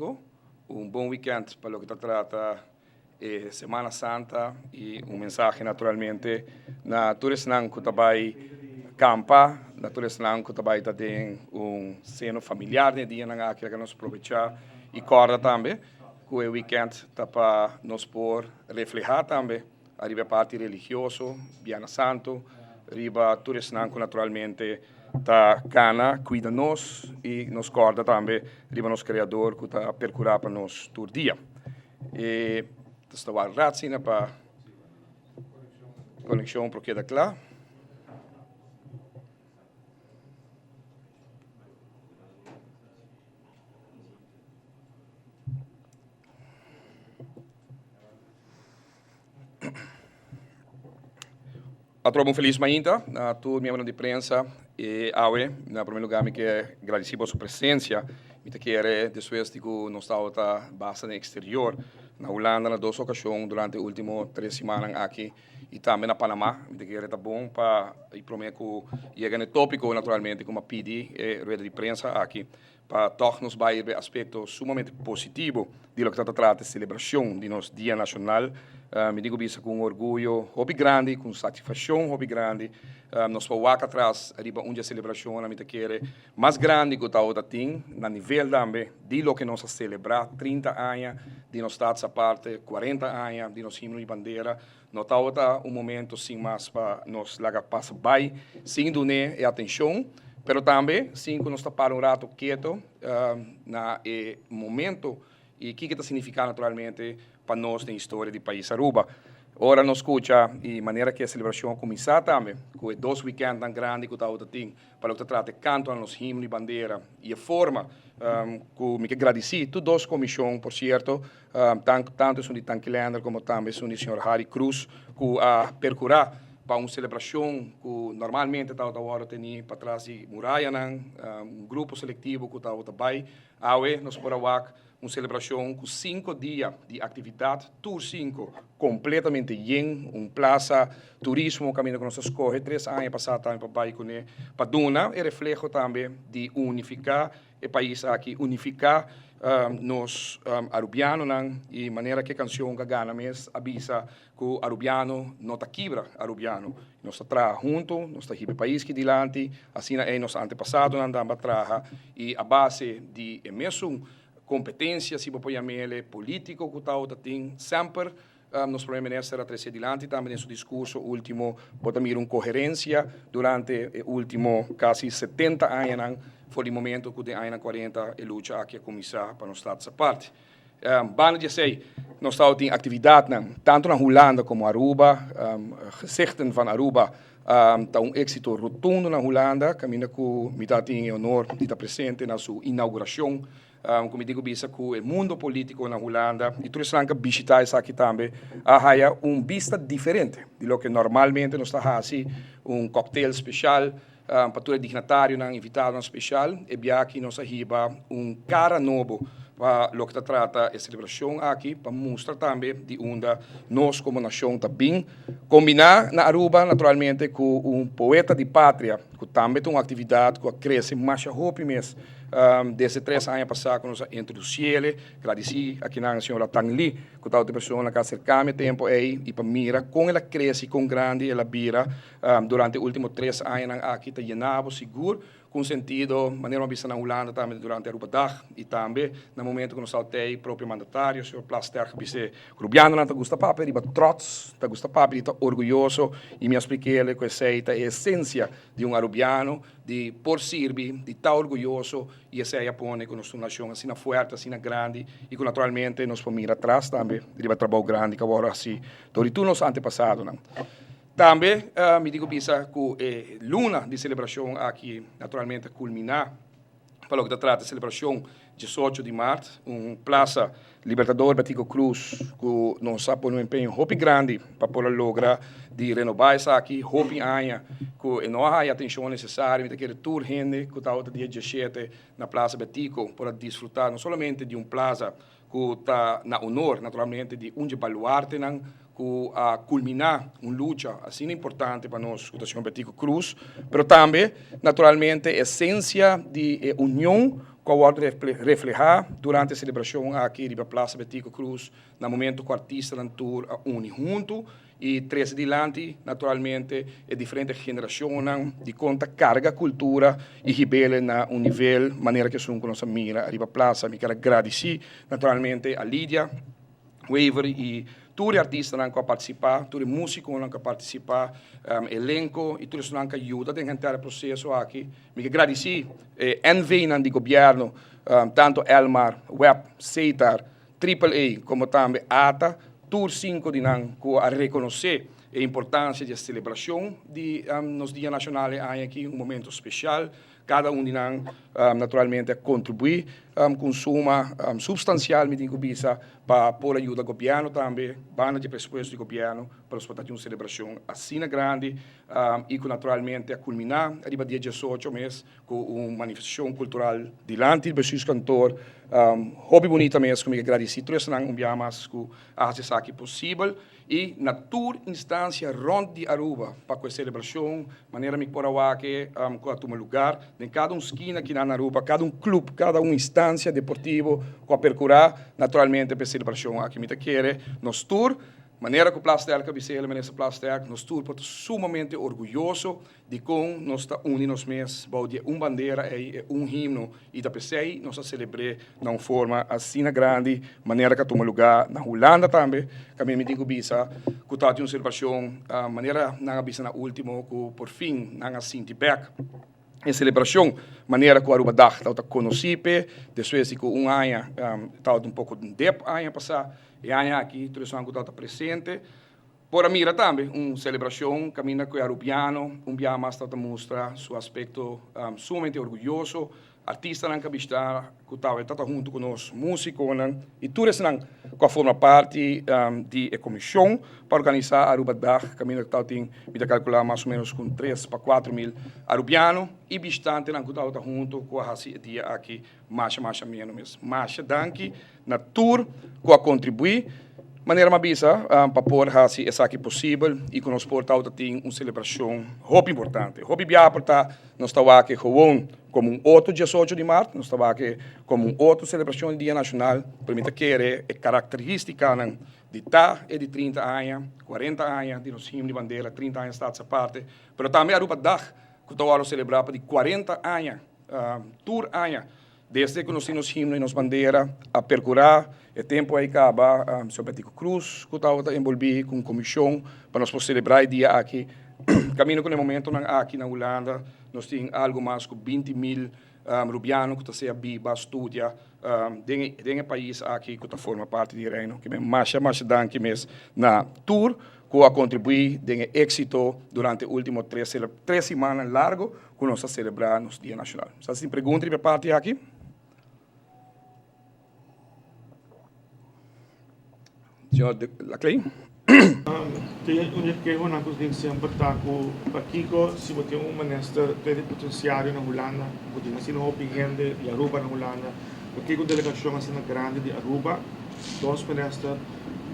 domingo, un buen weekend para lo que trata Semana Santa y un mensaje naturalmente na turisnan que trabalha campa, na turisnan que trabalha também um seno familiar de dia na que nós aproveitar e corda também que o weekend tá para nos por reflejar também arriba parte religioso, Biana Santo, arriba turisnan que naturalmente tá cana cuida nos e nos corda também arriba nos criador que tá percurar para nos todo dia. E está a ratsina para conexão porque da clá. A tropa feliz manhã, a todo membro de prensa e awe, na primeiro lugar me quer agradecer por sua presença, me quer depois de que nós estávamos base no exterior, na Holanda, na duas ocasiões durante as últimas 3 semanas aqui e também na Panamá, me quer tá bom para e prometo que chega no tópico naturalmente como pedir rueda de prensa aqui para todos nos vai aspecto sumamente positivo de lo que trata de celebração de nosso Dia Nacional. Me digo isso com orgulho, hobby grande, com satisfação, hobby grande. Nós vamos atrás, arriba uma celebração, a gente quer mais grande que o outra tem, na nível também de lo que nós celebrar 30 anos de nossa estados a parte, 40 anos de nosso hino de bandeira. Não está momento sem mais para nós largar passar bem, sem doner e atenção, pero também sem que nós para rato quieto na momento e o que está significando naturalmente para nós na história do país Aruba. Ora nos escuta e maneira que a celebração começar também, com 2 weekends tão grandes que o tem, para o que trata canto nos himnos e bandeira e a forma que me agradeci, todas as comissões, por certo, tanto são de Tanquilander como também são de Sr. Harry Cruz, que a percurar para uma celebração que normalmente está hora tem para trás de muralha, grupo seletivo que está vai, nós por uma celebração com 5 dias de atividade, tour 5, completamente lleno, plaza, turismo, caminho que nós escolhe, 3 anos passados também para Baicone, para Duna, e reflexo também de unificar o país aqui, unificar nos arubianos, e maneira que a canção que gana mesmo avisa que o arubiano não está quebra, arubiano. Nós está junto, nós está o país que dilante, assim é nos antepassados andamos atrás, e a base de mesmo competência, se apoiamento político que o tem sempre nos primeiro-ministro a trazer adiante também em seu discurso último, botamos uma coerência durante o último quase 70 anos, foi o momento que de anos 40 a luta aqui a começar para nós estar essa parte. Bana de sei, nós estamos em atividade tanto na Holanda como Aruba, gezichten van Aruba está êxito rotundo na Holanda, caminha com me dá tem honor de estar presente na sua inauguração. Como digo, bisa que o mundo político na Holanda e todos os que visitar isso aqui também há vista diferente de lo que normalmente nós está assim cocktail especial para todo dignatário invitado especial e bem aqui nós arriba cara novo para lo que trata a celebração aqui para mostrar também de onde nós como nação também combinar na Aruba naturalmente com poeta de pátria que também tem uma atividade que cresce mais rápido mesmo. Desde 3 anos passados, nós introduzimos ele, agradeci aqui na senhora Tang Li, que tal de pessoa que acerca-me tempo aí e para mira, com ela cresce, com grande, ela vira, durante os últimos 3 anos aqui está llenado, seguro, com sentido, maneira vista na Holanda também durante a Aruba Dag, e também no momento que nós saltei, próprio mandatário, o senhor Plaster, que disse, Rubiano não está gosta papo, ele está trots, está gosta papo, ele está orgulhoso, e me expliquei ele que essa é a essência de arubiano, de por servir, de estar orgulhoso, e essa é a põe com nossa nação assim forte, assim grande, e que naturalmente nós vamos ir atrás também, ele vai trabalhar grande, que agora assim, todos os antepassados, não. Também, me digo bisa que luna de celebração aqui, naturalmente, culminar, para o que trata de celebração 18 de março, Praça Libertador Batico Cruz, que nós sabemos um empenho muito grande para poder lograr de renovar isso aqui, muito anos, que não há atenção necessária, que aquele tour gente que está dia 17 na Praça Batico, para desfrutar não somente de plaza que está na honor, naturalmente, de baluarte, que a culminar uma luta assim importante para nós, o Sr. Betico Cruz, mas também, naturalmente, a essência de união pode refletir durante a celebração aqui na Praça Betico Cruz, no momento que o artista da tour une junto e traz adiante, naturalmente, a diferentes gerações de conta carga cultura e ribele na um nível, maneira que são com nossa mira arriba Praça. Me quero agradecer, naturalmente, a Lídia, Waver e tutti artisti che partecipano, tutti musici che partecipano, elenco e tutti che aiutano nell'intero processo aqui. Mi agradeço NV di governo, tanto Elmar, Web, CETAR, AAA, come também ATA, tutti 5 di nan a riconoscere l'importanza della celebrazione di nos Dia Nacional aqui, un momento speciale. Cada um de nós, naturalmente, contribui com suma substancial, me digo, para pôr ajuda do governo também, banda de presupuesto do governo, para os uma celebração assim grande e que, naturalmente, a culminar, arriba dia 18 mês, com uma manifestação cultural dilante do seu cantor, hobby bonita mesmo, comigo agradecido, todos nós mais que haja isso aqui possível, e na tour instância rond de Aruba, para a celebração, maneira me por aqui, com a tua lugar, em cada esquina aqui na Aruba, cada clube, cada instância deportivo, com a percurar, naturalmente, para a celebração aqui me quer, nos tour, maneira que o Plaster cabeceira, maneira Plaster, nós tour, sumamente orgulhoso de como nós está unidos mesmos, de bandeira e himno, e da PCI, nós celebramos de uma forma assim grande, maneira que toma lugar na Holanda também, que me digo bisa, que está uma celebração, maneira na bisa na último, que por fim, na Sinti Beck, em celebração, maneira que o Aruba Dag está conhecido, depois que ano está pouco de tempo, ano passado, e ano aqui, todos os anos está presente. Por mira também, uma celebração, caminha com o Arubiano, dia mais está mostra seu aspecto sumamente orgulhoso, artista que está junto conosco, músico, e todos que formam parte da comissão para organizar a Aruba Dag, caminho que tem que calcular mais ou menos com 3 para 4 mil arubianos, e bastante que está junto com a dia aqui, mais menos. Mas danke na tour que contribui, maneira mabisa para pôr essa aqui possível e que nos porta tem uma celebração muito importante. Hobby biaporta nós estava aqui como um outro 18 de março, nós estava aqui como uma outra celebração do Dia Nacional, permita que é característica de e de 30 anos, 40 anos de nos himno de bandeira, 30 anos está essa parte, mas também a Aruba Dag que estava celebrando de 40 anos, tour anos, desde que nós temos himno e nos bandeira a percurar, o tempo aí acaba, o Betico Cruz, que estava envolvido com comissão, para nós celebrar o dia aqui. Caminho com o momento aqui na Holanda, nós temos algo mais de 20 mil rubianos que estão viva, estudia, dentro do país aqui que forma parte do reino, que é mais danke mesmo na tour, que a contribuir com êxito durante os últimos 3 semanas largo, que nós celebramos no Dia Nacional. Você tem perguntas de parte aqui? Senhor Laclay? Que una cosa sempre taco Paquico, se você ministro plenipotenciário na Holanda, você assim não opinião de Aruba na Holanda, Paquico delegação assim grande de Aruba, dois ministros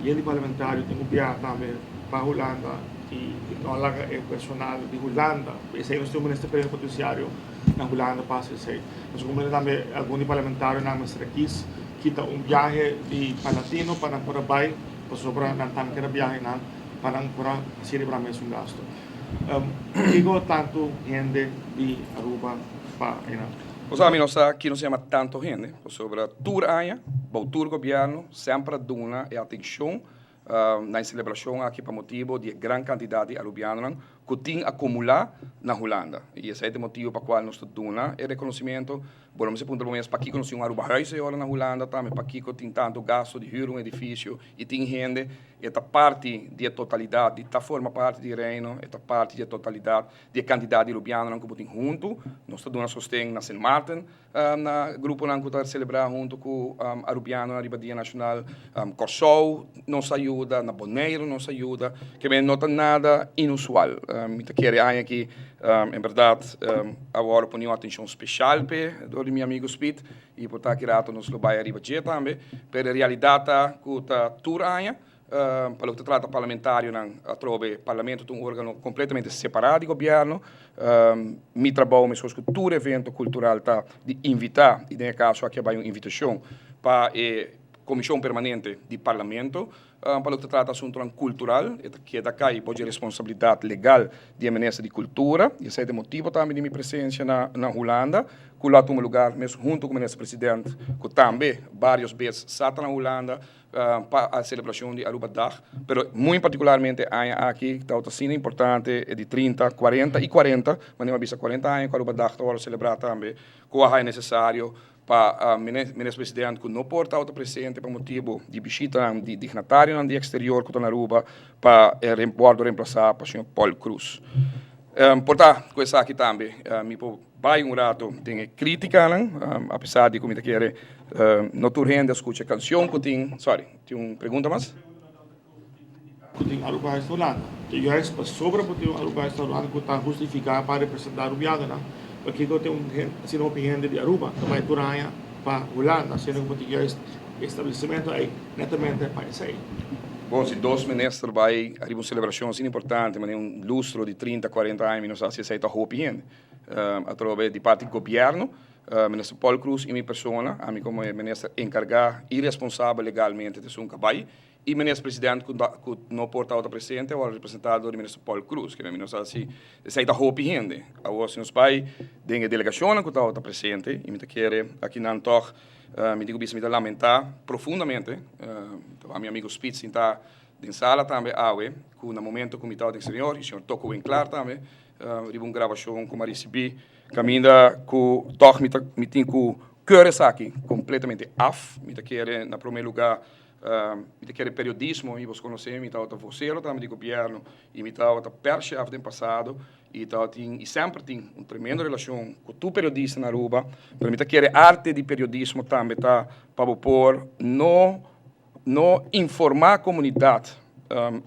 e ele parlamentário tem também para Holanda e não lá é personal de Holanda, esse é o ministro plenipotenciário na Holanda passa esse. Mas como também alguns parlamentários na Maastricht kita viaje de Palatino para Paraguay, para sobra ng time que viaje na para celebrar mais gasto. Digo tanto gente de Aruba para Os amigos aqui não se chama tanto gente, sobre tour año, o tour governo sempre dona atenção na celebração aqui para motivo de grande quantidade de arubianos que tem acumular na Holanda. E esse é o motivo para o qual nós dona o reconhecimento. Bom, nós apontamos para aqui que nós temos um Aruba Huis agora na Holanda, também para aqui que tem tanto gasto de hyra um edifício e tem gente, esta parte da totalidade, esta forma parte do reino, esta parte da totalidade da quantidade de arubianos que tem junto. Nós dona sustento na Saint Martin, na grupo que está celebrar junto com arubianos na Dia Nacional, Corsou nos ajuda, na Bonaire nos ajuda, que não tem nada inusual. Muita querer aqui, em verdade, agora põe uma atenção especial para meu amigo Speed e por estar aqui nos vai arriba também, para a realidade que está tour año, para o que trata parlamentário, a trove parlamento é um órgão completamente separado do governo. Me trabalho com todo evento cultural tá de invitar, e nesse caso aqui vai uma invitação para a comissão permanente do parlamento, para o que trata assunto cultural, que da cá pode responsabilidade legal de ministra de cultura, e esse é o motivo também de minha presença na Holanda, que lá toma lugar mesmo junto com o ministro presidente, que também várias vezes está na Holanda para a celebração de Aruba Dag, mas muito particularmente aqui está outra cena importante é de 30, 40 e 40, mas não vista 40 anos que Aruba Dag está celebrar também, que é necessário para o ministro presidente que não pode estar presente por motivo de visita de dignatário no exterior que está na Aruba para reemplaçar o senhor Paul Cruz. Portanto, com isso aqui também, me vai rato tem crítica, apesar de como te quer, não tu rende escuta canção que tem, tem uma pergunta mais? Que tem Aruba Restaurante. Que já é sobre o Aruba Restaurante que está justificado para representar Arubiada, né? Porque eu tenho uma opinião de Aruba, também Turanha para Holanda, sendo que o estabelecimento é netamente para isso aí. Bom, se dois ministros vai a uma celebração assim importante, mas um lustro de 30, 40 anos, não sei se aceita a opinião. Através de parte do governo, ministro Paul Cruz e minha pessoa, a mim como ministro encarregado e responsável legalmente de seu trabalho, e o ministro presidente que não porta outra presente, ou o representante do ministro Paul Cruz, que não sei se aceita a opinião. Agora, se nos pai tem a delegação que está outra presente, e me quer aqui na Antoch, me digo me lamentar profundamente, a meu amigo Spitz está em sala também, que no momento que me está exterior, e o senhor tocou bem claro também, tive uma gravação com a recebi, caminha com toch me tem com cores aqui completamente off, me quer na primeiro lugar me quer periodismo, e você conhece, me está vocero também de governo, e me está perchef do passado, e sempre tem uma tremenda relação com tu periodista na Aruba, mas me quer arte de periodismo também tá para pôr não informar a comunidade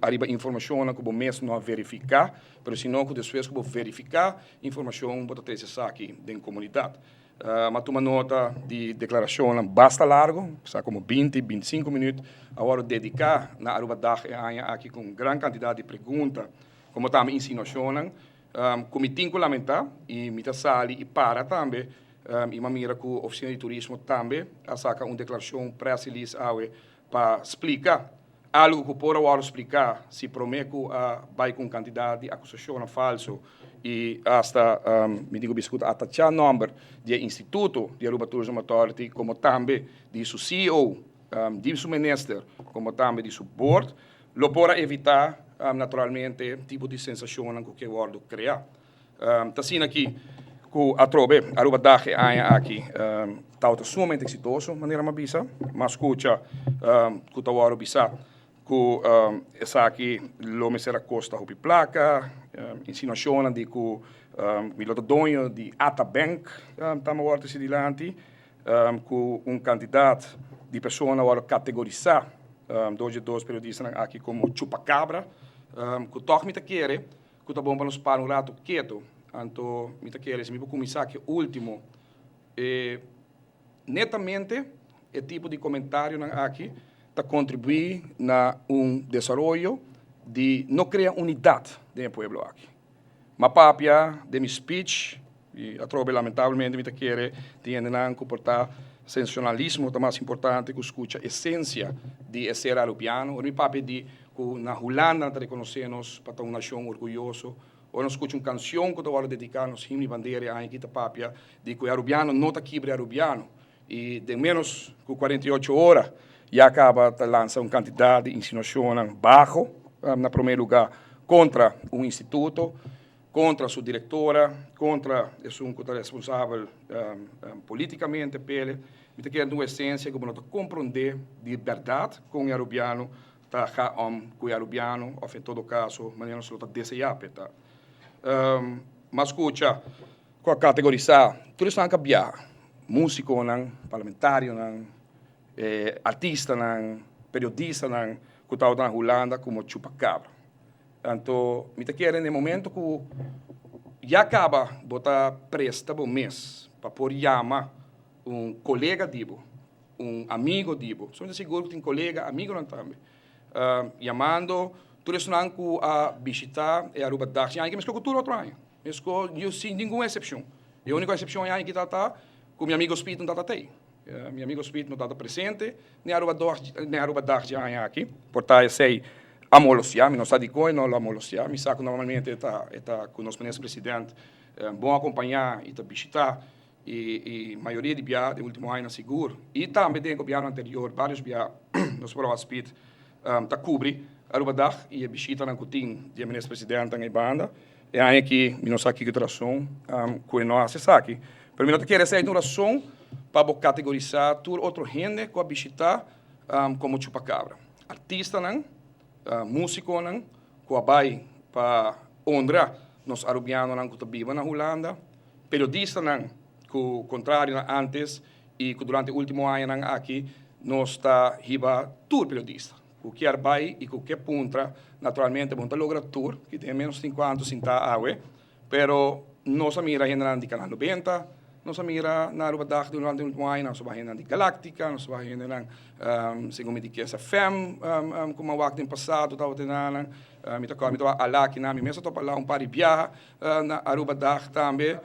arriba informação que o mesmo não verificar, mas senão que depois que verificar informação bota três aqui da comunidade. Mas toma nota de declaração basta largo, está como 20, 25 minutos, agora dedicar na Aruba Dag aqui com grande quantidade de perguntas, como também insinuação, como tem que lamentar, e me sali e para também, e uma mira com a oficina de turismo também, a saca uma declaração press release para explicar algo que por agora explicar se promete vai com quantidade de acusação falso e hasta me digo biscuit até já número de instituto de Aruba Tourism Authority como também de seu CEO, de seu ministro, como também de seu board, lo para evitar naturalmente tipo de sensação que o world criar. Tá sendo aqui que a trove Aruba Dag aqui está sumamente exitoso maneira mabisa, mas escuta que o world bisa que essa aqui lo mesera costa hopi placa, insinuação de que o dono de Ata Bank estamos agora se dilante, que candidato de pessoa agora categorizar dois periodistas aqui como chupacabra, que toque me quer, que tá bom para nos parar um rato quieto, então me quer se me vou começar que último, netamente é tipo de comentário aqui para contribuir na desenvolvimento de não criar unidade do povo aqui. Mas papia de meu speech, e a trobe lamentavelmente me quer tem que comportar sensacionalismo, é mais importante que escuta a essência de ser arubiano, ou me papia de que na Holanda reconhecemos para uma nação orgulhosa, ou nós escuta uma canção que agora dedicamos himno e bandeira a Anquita Papia, de que o arubiano não está quebre arubiano, e de menos que 48 horas, e acaba de lançar uma quantidade de insinuação baixo, na primeiro lugar, contra o instituto, contra sua diretora, contra um que está responsável politicamente pelo, me quer uma essência que não compreender de verdade com o arubiano, tá com o arubiano, ou em todo caso, mas não se está desejando, tá. Mas escuta, com a categorizar, tudo isso não cambiar, músico, parlamentário, artista, periodista, que está na Holanda como chupacabra. Então, me quer no momento que já acaba botar presta por mês para por chamar um colega dibo, um amigo dibo. Sou seguro que tem colega, amigo não também. chamando todos que a visitar e Aruba Dag. E mesmo com tudo outro ano. Eu sem nenhuma exceção. A única exceção é que está com meu amigo Speed não está aí. Meu amigo Speed não está presente, nem Aruba Dag aqui. Portanto, sei amolosia, não está de coisa, não amolosia. Me saco normalmente está com o nosso presidente, bom acompanhar e está visitar. E a maioria de viagens do último ano seguro. E também tem o viagem anterior, vários viagens, nos provas Speed, está cobre Aruba Dag e a visita na Coutinho, de presidente na banda. E aí aqui, não sei que razão, que nós se aqui. Pero eu não quero ser uma razão para categorizar toda outra gente que a visitar como chupacabra. Artista não, músico não, que vai para honrar nos arubianos não que vivem na Holanda, periodista não, que contrário antes e que durante o último ano aqui nós está riba tour periodista. O que vai e o que punta, naturalmente, vamos lograr tour, que tem menos 50 centavos, pero nós mira a de Canal 90, nós mira na Aruba Dag durante o último ano, nós vamos de Galáctica, nós vamos segundo me diz, FM, como o ano passado, estava tendo, me estava lá que na minha mesa, estou lá par de viagens na Aruba Dag também,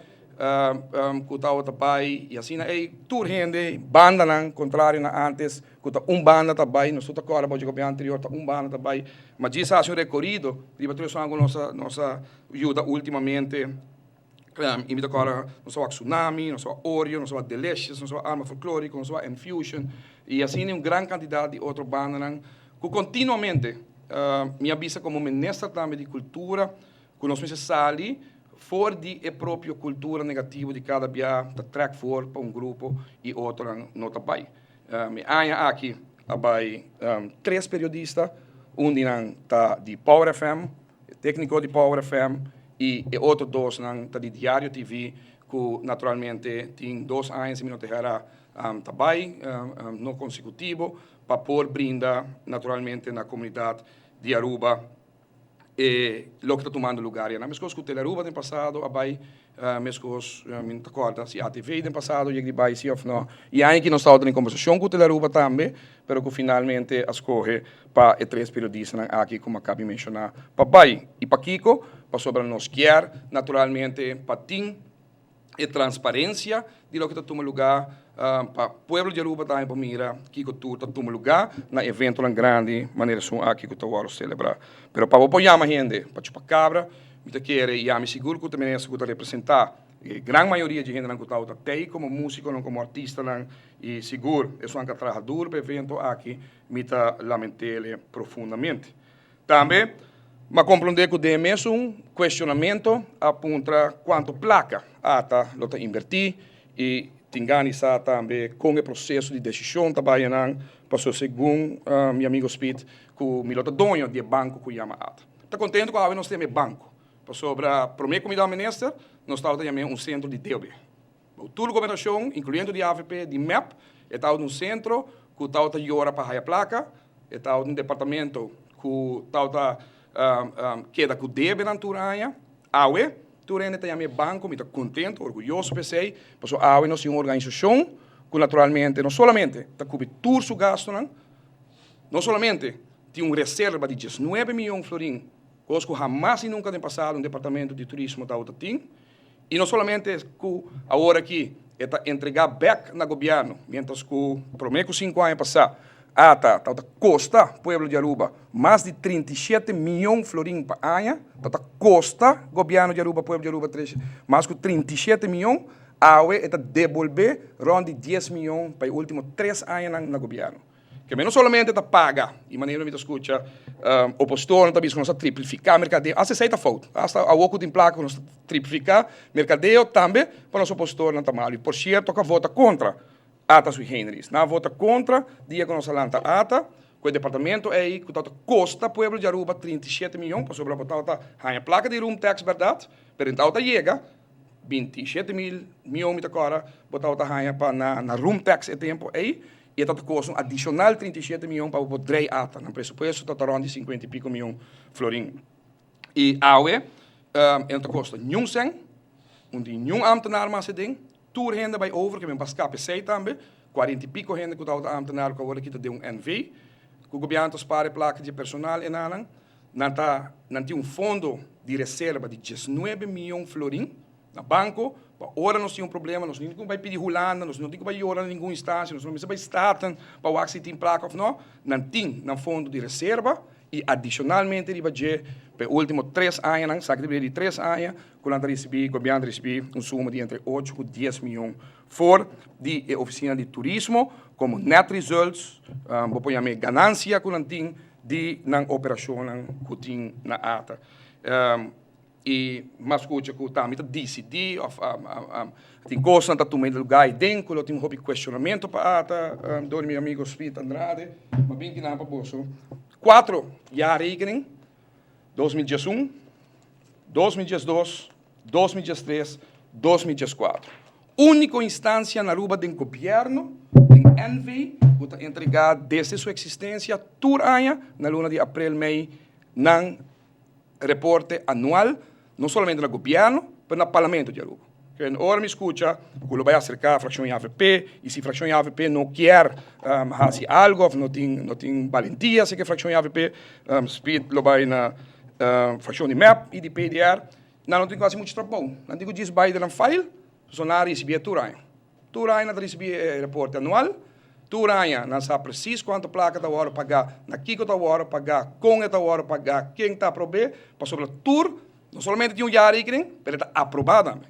que estava também, e assim, aí, tour gente, banda não, contrário na antes, que banda também, nós estamos agora, pode copiar anterior, banda também, mas isso é um recorrido, e para nossa ajuda ultimamente, e agora, nós o Tsunami, nós o Oreo, nós o Delicious, nós o Arma Folclórico, nós o Infusion, e assim, uma grande quantidade de outras bandas, que continuamente, me avisa como ministro também de cultura, que nós precisamos fora de própria cultura negativa de cada viagem, da track for para grupo e outro não também. Aqui, vai 3 periodistas, está de Power FM, técnico de Power FM, e outro 2 está de Diário TV, que naturalmente tem 2 anos e não terá também, não consecutivo, para poder brindar naturalmente na comunidade de Aruba e lo que está tomando lugar. E nas coisas que o Aruba tem passado, vai, nas coisas, me recordo, se a TV tem passado, e vai, sim ou não. E aí que nós estamos em conversação com o Aruba também, mas que finalmente escolhe para 3 periodistas aqui, como acabei de mencionar, para vai e para Kiko, para sobre nós quer, naturalmente, para Tim, e transparência de lo que está tomando lugar, para o povo de Aruba também, para mira, que está tomando lugar, na evento grande, maneira são aqui que está celebrar. Mas para apoiar a gente, para chupacabra, eu quero, e me seguro que também se representar, a grande maioria de gente que está até como músico, não como artista, não, e seguro, é um trabalhador para o evento aqui, me lamentele profundamente. Também, mas compreender que tem mesmo um questionamento aponta quanto placa ata lota invertir e tinganizar também com o processo de decisão trabalhando para segundo meu amigo Speed que o milota dono de banco que chama ata. Está contente com a nós temos banco. Para sobre para mim como ministro nós estamos também um centro de DOB. Toda a governação, incluindo de AVP, de MEP, está um centro que está a para a placa, está um departamento que está queda com o deve na Turanha, AUE, Turanha tem banco, muito contente, orgulhoso, pensei, porque a AUE é uma organização que naturalmente, não somente está cobrindo todo o gasto, não somente tem uma reserva de 19 milhões de florins, coisa que jamais e nunca tem passado um departamento de turismo da Otatim, e não somente que agora aqui está entregar back no governo, mientras que, por meio que 5 anos passados, costa, pueblo de Aruba, mais de 37 milhões de florins por ano, costa, governo de Aruba, pueblo de Aruba, mais de 37 milhões, a UE está devolver ronde 10 milhões para os últimos 3 anos no governo. Que não somente está paga, e maneira me escuta, o postor não está triplificar mercadeio, essa é a falta, hasta a oco de placa nós triplificar mercadeio também, para nosso postor não está mal, e por certo que vota contra ata sui generis. Na vota contra, dia que nós lança ata, que o departamento é aí, que custa pueblo de Aruba 37 milhões, para sobre a botar a placa de room tax, verdade? Pero então chega 27 milhões de agora, botar a para na room tax é tempo aí, e está custa um adicional 37 milhões para o drei ata, no pressuposto está rond de 50 e pico milhões florim. E a UE, está custa nenhum cent, onde nenhum ambtenaar mais tem, tour gente bij over, que ben pas KPC também, 40 e pico gente que está ambtenaar que agora aqui de um NV, que o governo para placa de personal e não tem fundo de reserva de 19 milhões de florins no banco. Agora nós temos problema, nós não vai pedir Holanda, nós não temos que ir a nenhuma instância, nós não vai estar para o se tem placa ou não tem no fundo de reserva e adicionalmente ele vai ter para os últimos 3 anos, sabe de 3 anos, quando o governo recebe suma de entre 8 e 10 milhões for de oficina de turismo, como net results, vou pôr a ganância que tem de na operação que tem na ata. E mais escuta que também decidi tem coisa que tomei lugar dentro que eu tenho um questionamento para ata do meu amigo Speed Andrade mas bem que não para bolso 4 jaar rekening 2001 2002 2003 2004 única instância na Aruba do governo do NV que entregar desde sua existência todo ano na luna de abril mei na reporte anual não somente no governo, mas no parlamento de Aruba. Agora me escuta, quando vai acercar a fração AVP, e se a fração AVP não quer fazer algo, não tem valentia, se que a fração AVP speed lo vai na fração de MAP e de PDR, não tem quase muito trabalho. Não tem que dizer vai de file, sonar receber Turanha. Turanha não recebe reporte anual, Turanha não sabe preciso quanto placa está hora pagar, na que está hora pagar, com está hora pagar, quem está a prover, para sobre tour. Não somente tem jaar rekening, mas está aprovado também.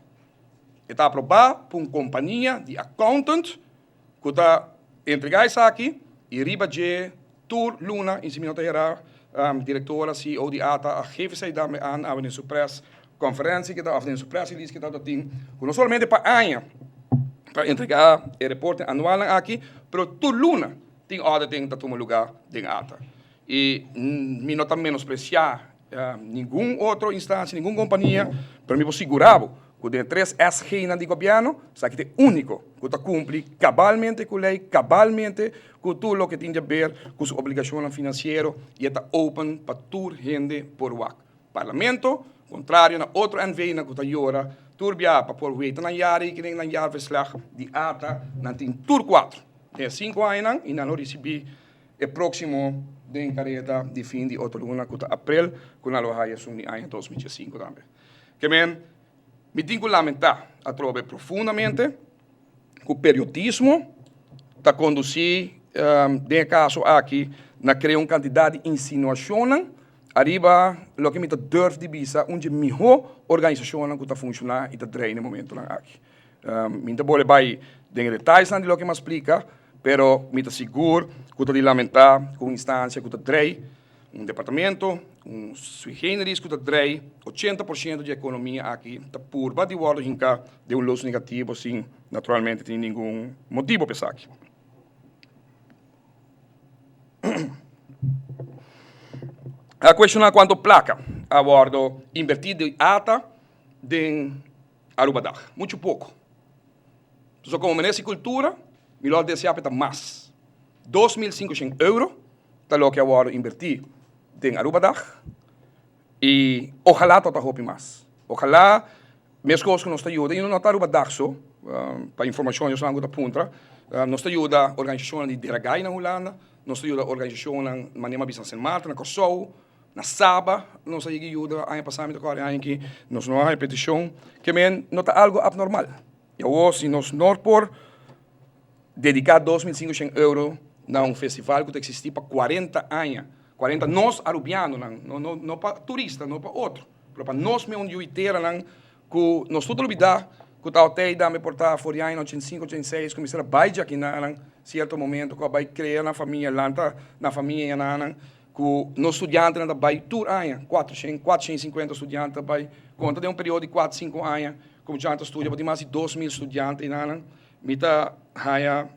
Está aprovado por uma companhia de accountant que está entregando isso aqui e riba de tour luna em cima da diretora CEO de ATA, a geef daarmee aan in de press conferentie que está fazendo press release que está tem, não somente para ano para entregar o reporte anual aqui, mas tour luna tem auditing que toma lugar em ATA. E me não está menospreciar nenhuma outra instância, nenhuma companhia, para me segurar que de 3 SG de governo, sabe que é único, que está cumpre cabalmente com a lei, cabalmente com tudo o que tem a ver com sua obrigação financeira e está open para toda gente por o Parlamento, contrário na outra NV na que está agora, turbia para por weten na jaren que na jaarverslag de ATA, na tem tur 4. Tem 5 anos e não recebi o próximo de careta de fim de outro luna que abril, com a loja de ano 2005 também. Que me tenho que lamentar, a trobe profundamente, que o periodismo está conduzindo, de caso aqui, na criar uma quantidade de insinuações, arriba, o que me durf de visa, onde melhor organização que está funcionando e está treinando no momento aqui. Me não vou levar em detalhes do que me explica, pero me seguro que está de lamentar com instância que está treinando, departamento, sui generis que está treinando, 80% da economia aqui está por de volta de luz negativo, sem naturalmente tem nenhum motivo para isso aqui. A questionar quanto placa a bordo invertir de ATA de Aruba. Muito pouco. Então, como nessa cultura, melhor desejar mais. 2.500 euros está o que a bordo invertir de Aruba. E ojalá toda hope mais. Ojalá, minhas coisas que nos ajudam, e não está Aruba só, para informação, eu sou da punta, nos ajuda a organização de Deragai na Holanda, nos ajuda a organização na Manema Business em Malta, na Kosovo, na Saba, nos ajuda a passamento com a que nos não há repetição, que não está algo abnormal. Eu se nos Norpor dedicar 2.500 euros a festival que existe para 40 anos, 40 nós arubianos, não para turistas, não para outro, para nós mesmo de inteira, que nós tudo olvidar, que está até da me portar fora em 85, 86, começar a baijar aqui na certo momento, que vai criar na família lá, na família que nos estudantes ainda vai todo ano, 450 estudantes vai conta de período de 4, 5 anos, como já estuda, tem mais de 2.000 estudantes na mita haya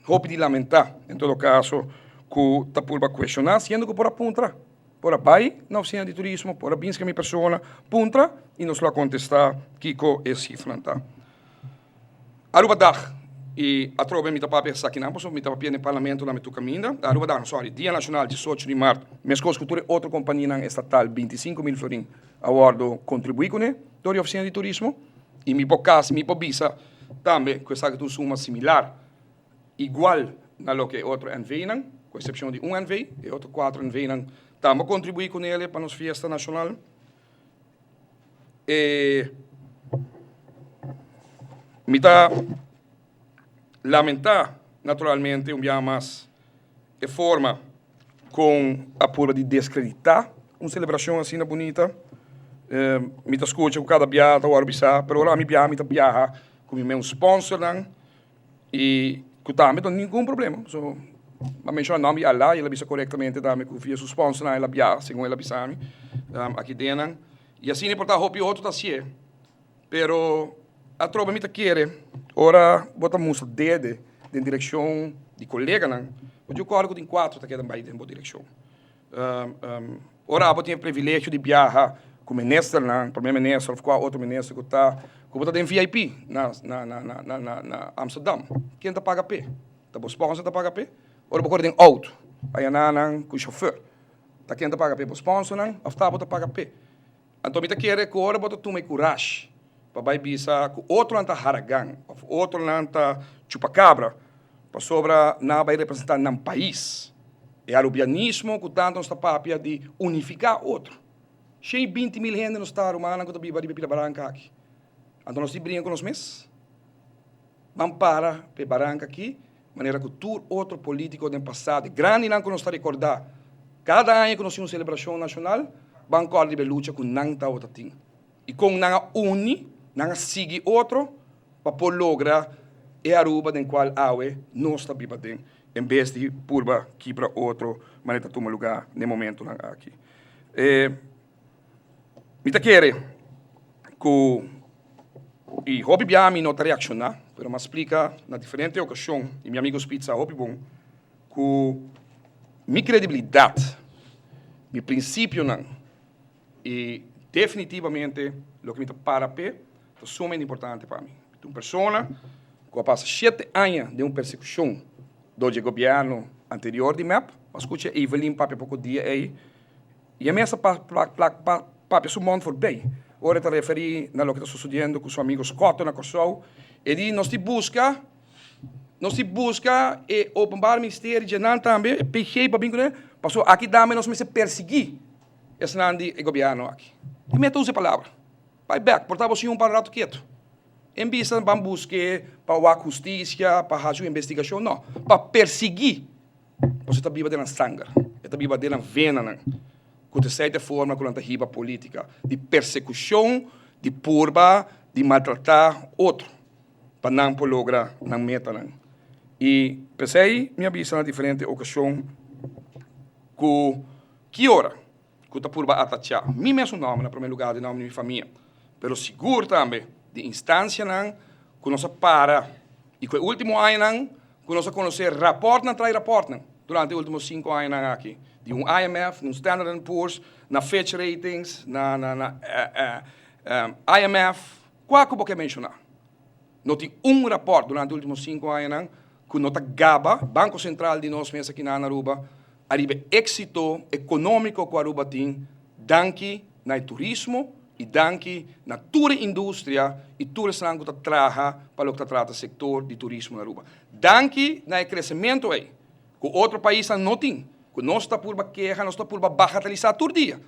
hope de lamentar, em todo caso, que está por questionar, sendo que por a puntra, por a bai, na oficina de turismo, por a bins que minha pessoa, puntra, e nos lá contestar, Kiko é cifra. Aruba Dag, e a tropa me tapar pensar que não, porque me tapar no parlamento na metu caminho, Aruba Dag, Dia Nacional 18 de março, minhas coisas cultura, outra companhia estatal, 25.000 florins, a bordo contribuir com ele, toda a oficina de turismo, e me por casa, me por visa, também, que essa suma similar, igual na lo que outro NV não, com exceção de NV, e outro 4 NV não, estamos a contribuir com ele para a nossa festa nacional. E me está lamentar, naturalmente, mais a forma com a pura de descreditar uma celebração assim bonita. Me está escutando cada piada, o arbitrar, mas agora me viaja com o meu sponsor, não, e que também não tem nenhum problema. So, a mencionar nome lá, ele avisa corretamente também que o sponsor não, ele viaja, segundo ele avisa aqui dentro. E assim, não importa o que outro está assim. Pero a tropa me quer, ora, bota música dedo em direção de colega, não. Eu corro com 4 que vai em boa direção. Ora, eu tenho o privilégio de viajar com o ministro, não, primeiro-ministro, ou com outro ministro que está em VIP na Amsterdam. Quem está paga P? Está bom, sponsor está paga P? Ora, eu corro em auto, aí não, com o chofer. Tá quem está paga P? O sponsor, não, ou está paga P? Então, me quer que agora eu tomei coragem para vai bisa que outro não está haragang, outro não está chupacabra, para sobra não vai representar um país. É arubianismo que tanto está papia de unificar outro. Cheio 20 mil gente no estado humano que está viva de Baranca aqui. Então nós brincamos com os meses. Vamos para Baranca aqui, maneira que todo outro político do passado, grande não que nós está recordar, cada ano que nós temos uma celebração nacional, vamos correr de luta com não está outra ting. E com não une, não sigue outro, para lograr é a Aruba em qual awe não está viva dentro, em vez de purba que para outro, maneira que toma lugar no momento aqui. Me quer que e hobby biami não está reaccionar, mas me explica na diferente ocasião e meu amigo Spitza hobby bom que minha credibilidade, meu princípio não e definitivamente o que me para pé é sumamente importante para mim. Uma pessoa que passa 7 anos de uma persecução do governo anterior de MEP, mas escuta Evelyn papi pouco dia aí e a minha papi su mundo for bem. Ora te referi a lo que está sucedendo com seu amigo Scott na Kosovo. E nós te busca e openbaar mistério de não também, e PG para bem com ele, passou aqui dá-me nós me se perseguir esse nandi e governo aqui. E me usa a palavra. Vai back, portava se para rato quieto. Em vista de buscar para a justiça, para fazer uma investigação, não, para perseguir. Você está viva de uma sangue, está viva de uma vena, não. Que de certa forma com a riba política de persecução, de purba, de maltratar outro, para não lograr, não meta, não. E pensei, me avisa na diferente ocasião, que hora que a purba atachar, me mesmo nome, na primeiro lugar, de nome de minha família, mas seguro também, de instância, não, que nós para, e que o último ano, não, que nós conhecer rapport, não trai rapport, não, durante os últimos 5 anos aqui. De um IMF, um Standard & Poor's, na Fitch Ratings, na IMF, qual que eu vou mencionar? Não tem rapport durante os últimos 5 anos que não está gaba, Banco Central de nós mesmos aqui na Aruba, arriba êxito econômico que a Aruba tem, danke na turismo e danke na toda indústria e toda essa que trabalha para o que trata o setor de turismo na Aruba. Danke na crescimento aí, que outro país não tem. Que nós está por queixa, nós está por bagatalizar todo dia.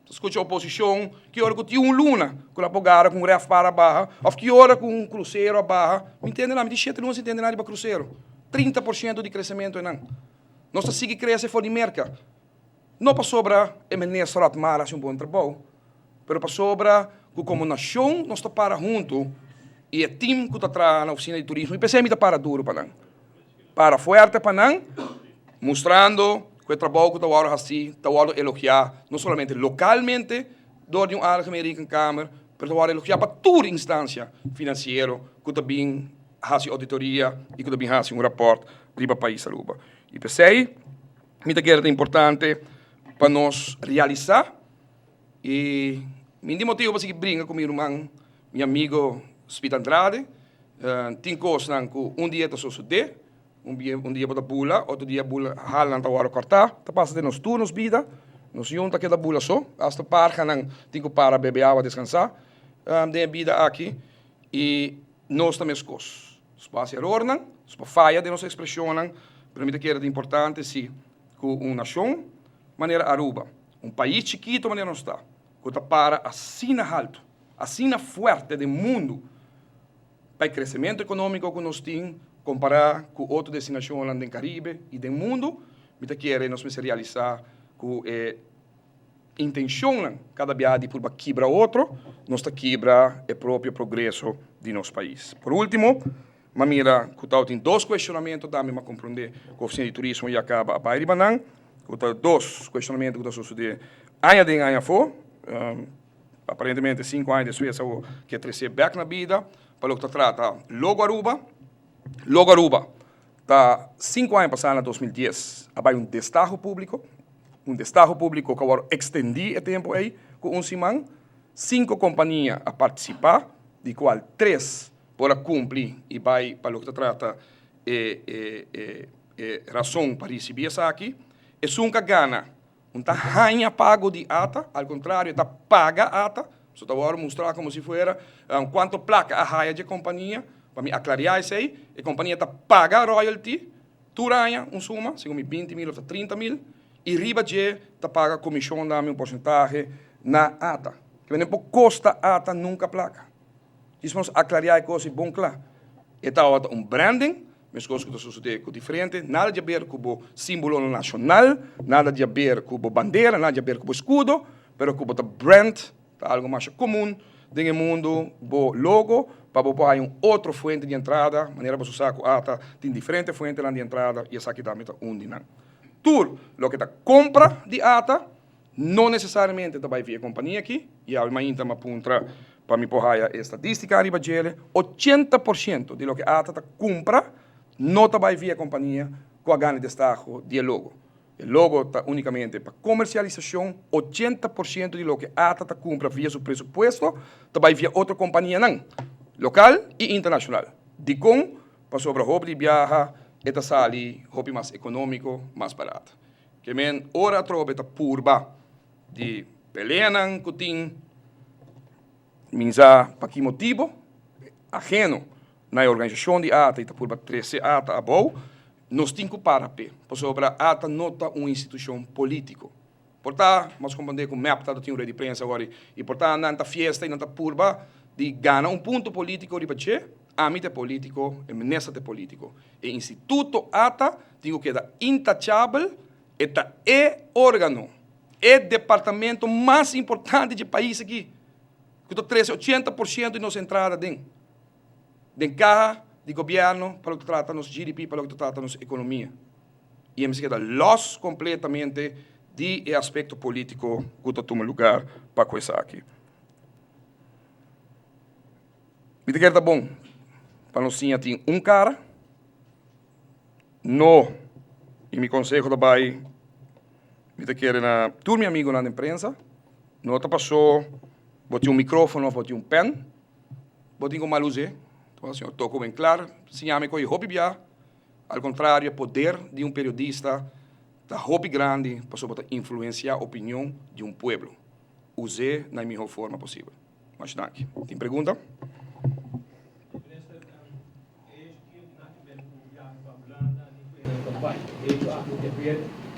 Escute a oposição, que hora que tinha luna, com a pogara, com o ref para a barra, ou que hora com um cruzeiro a barra. Me entende nada, me diz não se entende nada para cruzeiro. 30% de crescimento não. Nós está seguir crescer fora de merca. Não para sobra, é ministro Ratmar, assim um bom trabalho, mas para sobra, que como nação, nós está para junto, e é time que está na oficina de turismo, e pensei que está para duro para não. Para forte para não, mostrando que o trabalho que está assim, está elogiar, não somente localmente, do de área American Câmara, mas está elogiar para toda instância financeira, que também faz auditoria e que também faz rapport para o país Aruba. E pensei, muita coisa é importante para nós realizar, e meu motivo para seguir brincar com meu irmão, meu amigo Spita Andrade, tem coisas que dia está suceder, um dia bota bula, outro dia bula halan ta waro cortar, ta passa de nos turnos vida, nos junta que da bula só, hasta parca não tinha para beber água descansar, de vida aqui e nós também coisas. Os passos erro não, os falha de nossa expressão não, para mim que é importante sim, que uma nação, maneira Aruba, um país chiquito, maneira não está, que está para assim alto, assim forte do mundo, para o crescimento econômico que nós temos, comparar com outras destinações lá no Caribe e do mundo, me quer nós se realizar com intenção cada viagem por quebrar outro, nós quebra o próprio progresso de nosso país. Por último, mas mira, que tem dois questionamentos também para compreender que a oficina de turismo já acaba a Bairi Banan, que dois questionamentos que suceder anos de anos for, aparentemente 5 anos de Suécia que crescer back na vida, para o que trata logo Aruba, está 5 anos passados, em 2010, havia destaque público que agora extendi o tempo aí, com semana, 5 companhias a participar, de qual 3 para cumprir e vai para o que trata razão para receber essa aqui, e nunca ganha, não está ganha pago de ata, ao contrário, está paga ata, só agora mostrar como se fosse quanto placa a raia de companhia, para me aclarar isso aí, a companhia está paga royalty, turanha, suma, segundo 20 mil ou 30 mil, e riba de está paga comissão da minha porcentagem na ata, que não custa ata nunca placa. Isso vamos aclarar a coisa bom claro. Então, branding, mas coisas que sucedem diferente, nada de ver com o símbolo nacional, nada de ver com a bandeira, nada de ver com o escudo, mas com o brand, algo mais comum no mundo, o logo, para ter uma outra fonte de entrada, maneira para usar com ata, tem diferentes fontes de entrada, e essa aqui também está unida. Tudo, o que está compra de ata, não necessariamente vai vir a companhia aqui, e a minha íntima aponta para me porrar a estatística arriba dele, 80% de lo que a ATA compra não vai via companhia com a ganho de destaque de logo. O logo está unicamente para comercialização, 80% de lo que a ATA compra via seu presupuesto, vai via outra companhia não, local e internacional. De com, para sobre a hobby de viaja, eta sali hobby mais econômico, mais barato. Que men, ora trobe está purba de peleanan, cutin, minza para que motivo ajeno na organização de ATA e por 13 ATA abou nós temos que parar por sobre a ATA nota uma instituição política portanto mas compreender com map tá tinha rede de imprensa agora e portanto nanta fiesta e nanta purba de ganhar ponto político de bache amite político e menesa político e instituto ATA tem que dar intouchable eta órgano departamento mais importante do país aqui que 80% de nossa entrada dentro carro de governo para o que trata nosso GDP, para o que trata nossa economia. E me queda los completamente de aspecto político que toma lugar para coisa aqui. Me queda bom para nós tem cara, no e me conselho também, me queda na turma meu amigo na imprensa, não tá passou botei microfone, botei pen, botei uma luz. Então, assim, eu toco bem claro, siname que eu hobby bia, ao contrário, o poder de periodista, da hobby grande, para influenciar a opinião de povo. Use na melhor forma possível. Mas, aqui. Tem pergunta?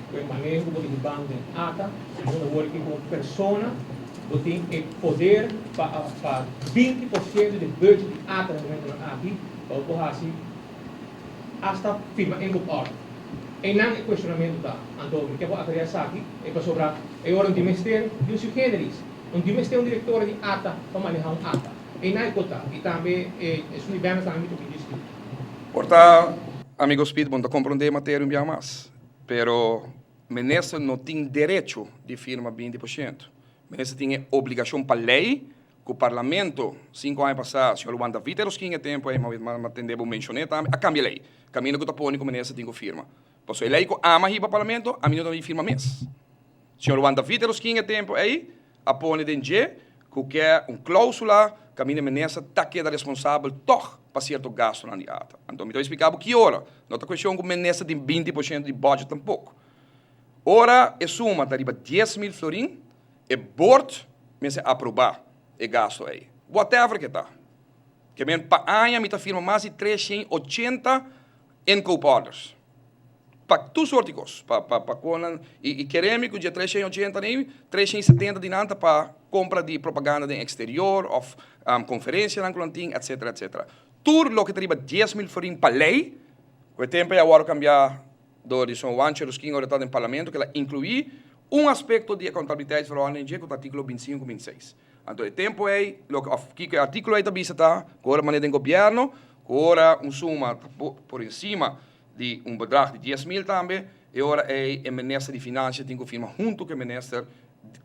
O manejo do banco de ATA, segundo o que como pessoa, eu tenho poder para 20% do budget de ATA aqui, para o assim, hasta firma em book order. E não é questionamento da Antônio, que eu vou acreditar aqui, é para sobrar, é hora de ministério de um generis, um diretor de ATA, para manejar ATA. E não é cotar, e também, isso não é bem também muito que diz. Portanto, amigos Speed, bom, compreender a matéria um pouco mais, pero Menessa não tem direito de firma 20%. Menessa tem obrigação para lei, que o parlamento, 5 anos passados, o senhor Luanda Viteros, que em tempo, mas atendeu o mencionei também, a cambia lei. Caminho que está pondo, Menessa tem que firma. Pois a lei que ama ir para o parlamento, a mim não tem firma mesmo. O senhor Luanda Viteros, que em tempo, aí, a põe de G, que é cláusula, caminho Menessa está queda responsável, toch, para certo gasto na diata. Então, me estou explicando que hora. Não está questão que Menessa tem 20% de budget tampouco. Ora, é suma, está riba 10 mil florim, e board, me se aprovar, e gasto aí. Whatever que está. Que men, para ano, me está firma mais de 380 in-coop orders. para tu sorticos, para conan e queremos que dia 380 nem 370 dinanta para compra de propaganda de exterior of conferência na clanting, etc, etc. Tur lo que triba 10.000 forin para lei, o tempo é agora cambiar do de São Juan Cherusquim agora em parlamento que ela incluir aspecto de contabilidade para o ano em dia com o artigo 25 e 26. Então o tempo é lo que artigo aí também está agora maneira de governo, agora suma por em cima de bedrag de 10.000 também, e agora é o ministro de Finanças tem que firmar junto com o ministro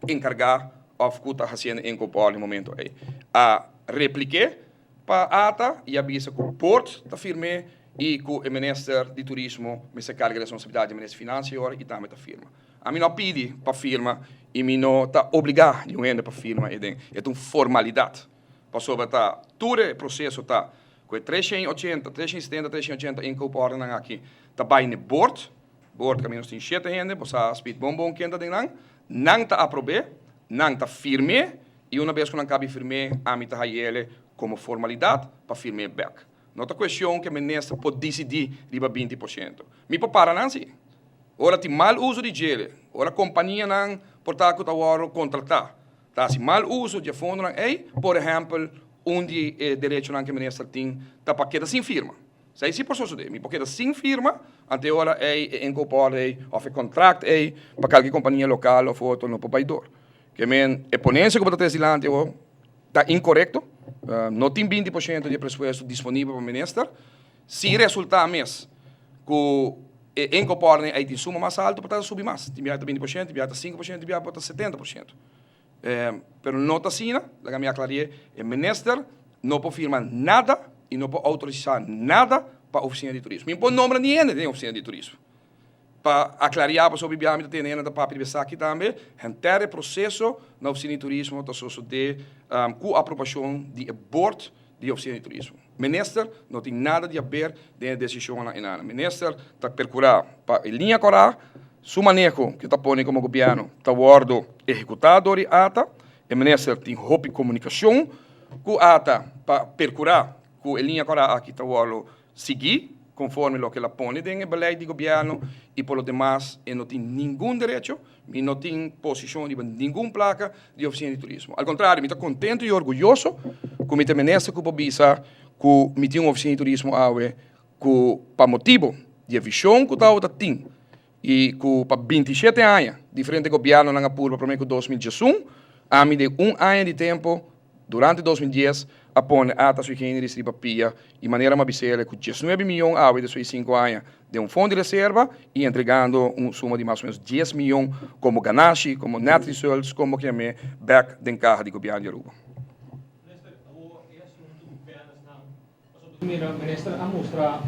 encarregar of que está fazendo em Copal no momento aí. A replique para ata e avisa que o Porto está firme e que o ministro de Turismo me se carga a responsabilidade do ministro de Finanças e também está firma. A mim não pede para firma e me não está obrigado a para firma, é uma formalidade. Para sobre todo o processo está com 380, 370, 380 em Copal aqui, está bem no board que menos tem 7 gente, você speed bombom quenta de não está aprovado, não está firme, e uma vez que não cabe firme, a mim está ele como formalidade para firme back. Outra questão que o ministro pode decidir riba 20%. Me prepara não assim. Ora tem mal uso de gelo, ora a companhia não portar que está contratar. Tá se mal uso de fundo não é, por exemplo, onde direito não que o ministro tem, tá para queda sem firma. Se aí se por suceder, me porque sem firma, até agora é incorporar ou contrato para qualquer companhia local ou outro no provedor. Que men a ponência que está dilante está incorreto, não tem 20% de presupuesto disponível para o ministro. Se resultar mês que incorporar aí tem suma mais alta, para subir mais. Tem 20%, tem 5%, tem 70%. Pero não está assim, a minha clareia, o ministro não pode firmar nada e não pode autorizar nada para a oficina de turismo. Não pode nomear ninguém da oficina de turismo. Para aclarear sobre o biame da TNN da Papi de aqui também, o processo na oficina de turismo está suceder com a aprovação do board de oficina de turismo. O ministro não tem nada de a ver com a decisão na Inana. O ministro está percurar para a linha coral, su manejo que está pondo como governo está guardo executado de ata, o ministro tem roupa de comunicação, com ata para percurar com a linha coral aqui está guardo seguir conforme o que ela põe em beleid de governo e por lo demás não tem nenhum direito e não tem posição de nenhuma placa de oficina de turismo. Ao contrário, estou contente e orgulhoso com o ministro que pode que me tem uma oficina de turismo que para motivo de visão que está tem e que para 27 anos diferente governo na Apurba para mim que 2011 a mim de ano de tempo durante 2010 apone ata sui higiene di papia in maniera mabisele con 19 milhões de suoi 5 anos de fundo de reserva e entregando suma de mais ou menos 10 milhões como ganache, como net results, como que é back den carro de governo de Aruba. Ministro, a mostrar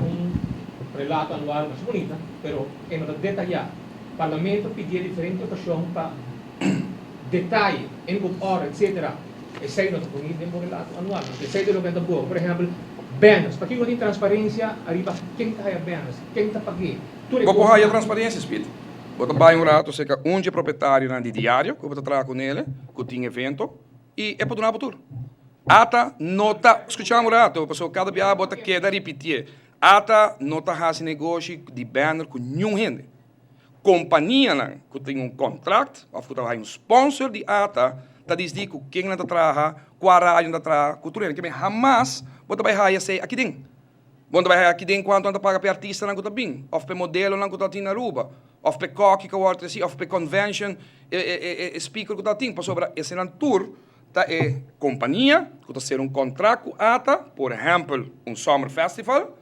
relato anual mais bonita, pero em nota detalhada. O Parlamento pedia diferente ocasião para detalhe, em hora, etc. E sei não está bonito em relato anual. E sei de novembro bom, por exemplo, banners. Para quem não tem transparência, arriba quem está aí banners, quem está pagando. Como há transparência, Speed? Bota bem rato, seja onde é proprietário de diário, que eu vou trabalhar com ele, que tem evento, e é para donar para tudo. Ata nota, escutamos rato, pessoal, cada dia bota queda repetir. Ata nota faz negócio de banner com nenhum gente. Companhia que tem contrato, ou que tem sponsor de ata, está dizendo que quem está trabalhando, qual rádio está trabalhando, cultura, que jamás bota vai raia sei aqui dentro. Bota vai raia aqui dentro quanto anda paga para artista não está bem, ou para modelo não está na Aruba, ou para coque que o assim, ou para convention, speaker que está tem, para sobre esse tour, tá companhia que está ser contrato ata, por exemplo, summer festival,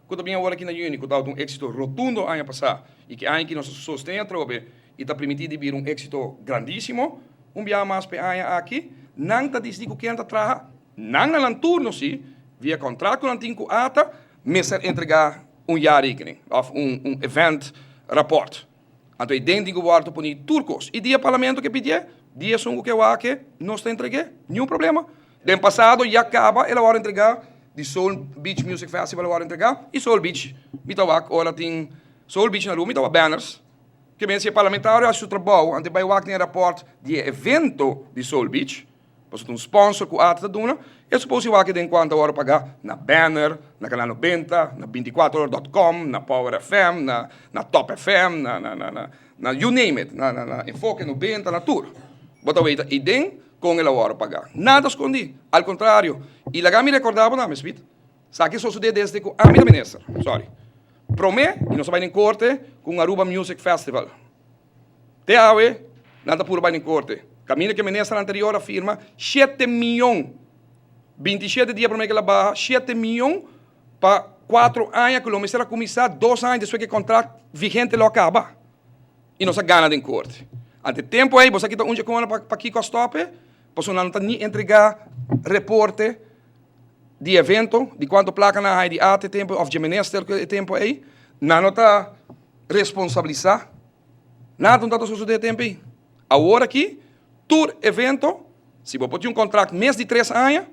que também agora aqui na Uni, que está êxito rotundo ano passado e que ano que nós sustém a trobe e está permitido vir êxito grandíssimo. Dia mais para aqui, não está dizendo que está trabalhando, não na turno sim, via contrato não tem com ata, mas entregar jaarrekening of event rapport. Então, dentro do guarda por turcos e dia parlamento que pedia, dia são o que não está entregue, nenhum problema. Den passado já acaba, ela vai entregar de Soul Beach Music Festival, ela vai entregar e Soul Beach, mitawak, ora tem Soul Beach na rua, mitawak banners. Que mense parlamentário a seu trabalho, ante vai wak nem rapport de evento de Soul Beach, Posso ter um sponsor que ata duna, e supposto que tem quanto hora pagar na Banner, na Canal 90, na 24horas.com, na Power FM, na Top FM, na you name it, na Enfoque 90, na Tour. Bota weita, e tem com ela hora pagar. Nada escondi, ao contrário. E lá me recordava na mesma sabe que só sucede desde que a minha ministra, sorry. Promé, e nós vamos em corte com a Aruba Music Festival. Te awe, nada puro vai em corte. Caminho que a ministra anterior afirma 7 milhões. 27 dias para mim que ela barra, 7 milhões para 4 anos, que o ministro começar 2 anos depois que o contrato vigente lo acaba. E nós ganhamos em corte. Ante tempo aí, você aqui está onde para Kiko Stoppe, você não está nem entregar reporte de evento, de quanto placa na aí de ate tempo, of de minister tempo aí, não está responsabilizar. Nada não está sucedendo tempo aí. Agora aqui, todo evento, se você tem um contrato mês de 3 anos,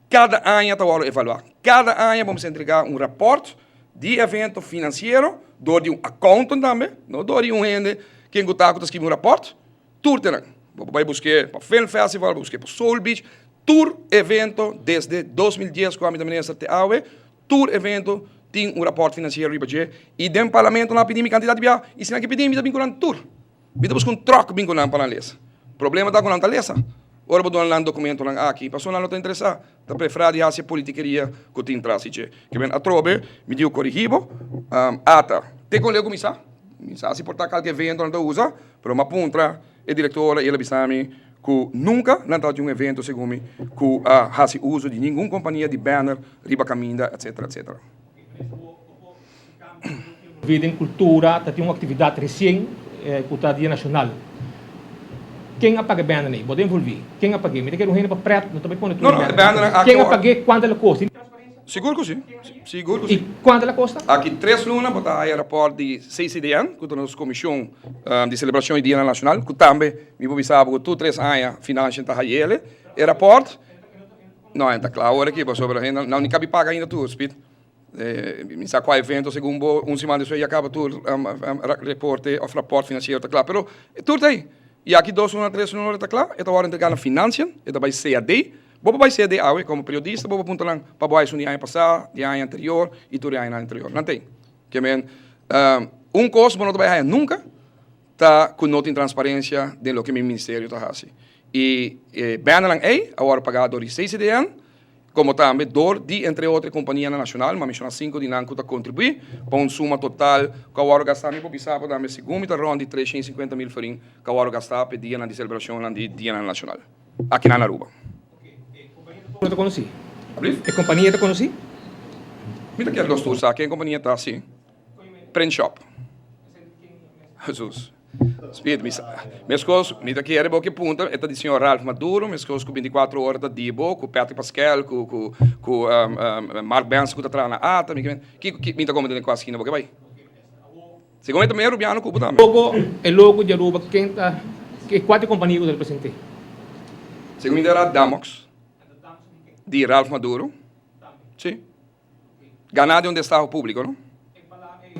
cada ano está a evaluar. Cada ano vamos entregar um reporte de evento financeiro, de um accountant também, não de um ende que está escrevendo um reporte, tudo terá. Vai buscar para o Film Festival, buscar para o Soul Beach, todo evento desde 2010, quando a ministra te awe, todo evento tem um reporte financeiro e dentro do parlamento não pedimos quantidade de viagem, e se não pedimos, está vinculando tudo. Está buscando um troco vinculando para a lesa. O problema está com a lesa. Ora, vou dar um documento aqui, a pessoa não está interessada. Está preferida a fazer politiqueria que tem traço. Que vem a trobe, me deu corrigido, ata. Tem com o comissário, se portar qualquer evento não usa, mas uma puntra, a diretora, ela bisame, que nunca não está de um evento, segundo me, que faz uso de nenhuma companhia de banner, riba caminda, etc, etc. Vida em cultura, tem uma atividade recente, cultura dia nacional. Quem apaga banner aí? Pode envolver. Quem apaga? Me quero um reino para preto, não também põe tudo. Não, banner. Quem apaga? Quanto ela custa? Seguro que sim. Seguro que E sim. quanto ela custa? Aqui 3 lunas, botar aí aeroporto de CCDN, que temos comissão de celebração de Dia Nacional, que também me vou avisar que tu 3 anos financiam tá aí ele. Aeroporto. Não, está claro agora aqui, sobre a renda, não nem cabe pagar ainda tudo, speed. Me sabe qual evento, segundo semana depois acaba tudo, reporte, o rapport financeiro, está claro. Pero tudo aí. E aqui 2 lunas, 3 lunas, está claro. Então agora entregar na financiam, então vai CAD. Bobo vai ser como periodista, bobo aponta lá para o ano passado, de ano anterior e todo ano anterior. Não tem. Que custo que não vai nunca está com nota em transparência de lo que o ministério está fazendo. E bem aí, agora pagado de 6 de ano, como também de entre outras companhias nacionais, mas mencionar 5 de Nanco está contribuir para uma suma total que agora gastamos para pisar para dar segunda ronda de 350 mil farinha que agora gastamos para dia de celebração de Dia Nacional aqui na Aruba. Eu te conheci. Abrir? A companhia te conheci? Mira que é gostoso, aqui a companhia está assim. Print shop. Jesus. Speed, minhas coisas, mira que era que punta, é do senhor Ralph Maduro, minhas coisas com 24 horas da Dibo, com Patrick Pascal, com Mark Benson, que está atrás na ata, que me como tem quase aqui, vai? Segundo também era o Biano Cubo também. Logo de Aruba, quem está, que 4 companhias que eu representei? Segundo era Damox, de Ralph Maduro, sim. Ganado onde está o público, não?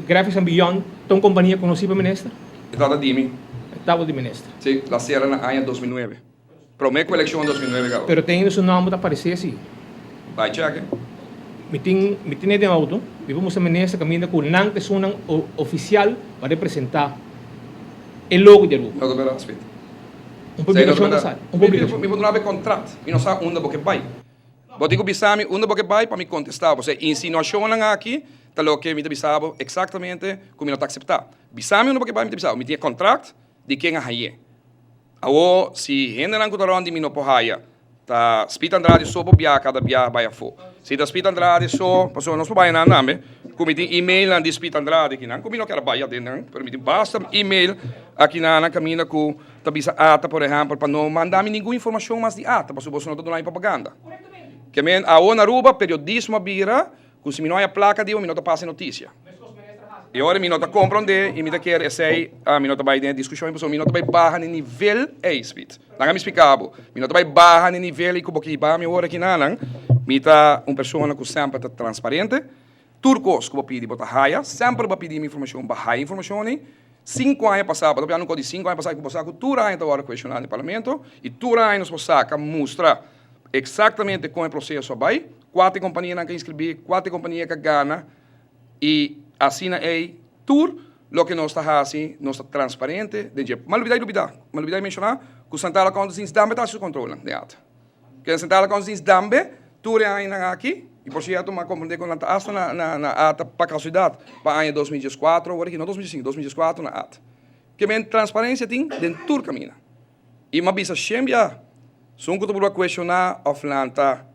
Graphics and Beyond, uma companhia conhecida para ministra? Estava de mim. Estava de ministra. Sim, la Sierra na ano 2009. Prometo a eleição em 2009, galera. Pero tem seu nome para aparecer assim. Vai, cheque. Me tem de auto, e vamos a ministra caminha com não pessoa oficial para representar o logo de Aruba. Não, não, respeito. Uma publicação da sala. Uma publicação. Me não have contrato. E não sabe onde você vai. Vou dizer que bisami onde você vai para me contestar. Você insinuação aqui, tá lo que me bisabo exatamente como não está aceitar. Bisami onde você vai me bisabo. Me tinha contrato de quem é aí. Agora, se rende não contaram de mim não porraia, tá Spita Andrade só para viajar cada viagem vai a fo. Se da Spita Andrade só, passou não se vai nada, né? Como tem e-mail na de Spita Andrade que não, como não quero vai dentro, permite basta e-mail aqui na caminha com tabisa ata, por exemplo, para não mandar-me nenhuma informação mais de ata, para você não estar em propaganda. Que men a na Aruba periodismo bira, que se não há placa de não passa notícia. E agora me nota compreender e me quer sei a me nota vai dentro discussão e me nota vai barra no nível speed. Não me explicava. Me nota vai barra no nível e como que ba me hora que não, me tá pessoa que sempre tá transparente. Turcos que pedi botar raia, sempre vai pedir informação, barra informação, 5 anos passados, eu não de 5 anos passados, que você tudo anos agora questionar no parlamento, e tudo anos você mostra exatamente como é o processo vai, 4 companhias que inscrever, 4 companhias que ganham, e assim é tudo o que nós está fazendo, nós está transparente, mas não olvidar mencionar que o Central Accounting também está sob controle de ata. Que o Central Accounting também, tudo anos aqui, e por certo, mas compreender com a ata na ata para casualidade, para o ano 2014, agora aqui não 2005, 2014 na ata. Que a transparência tem dentro do caminho. E uma bisa sempre, são que tu pode questionar a Flanta,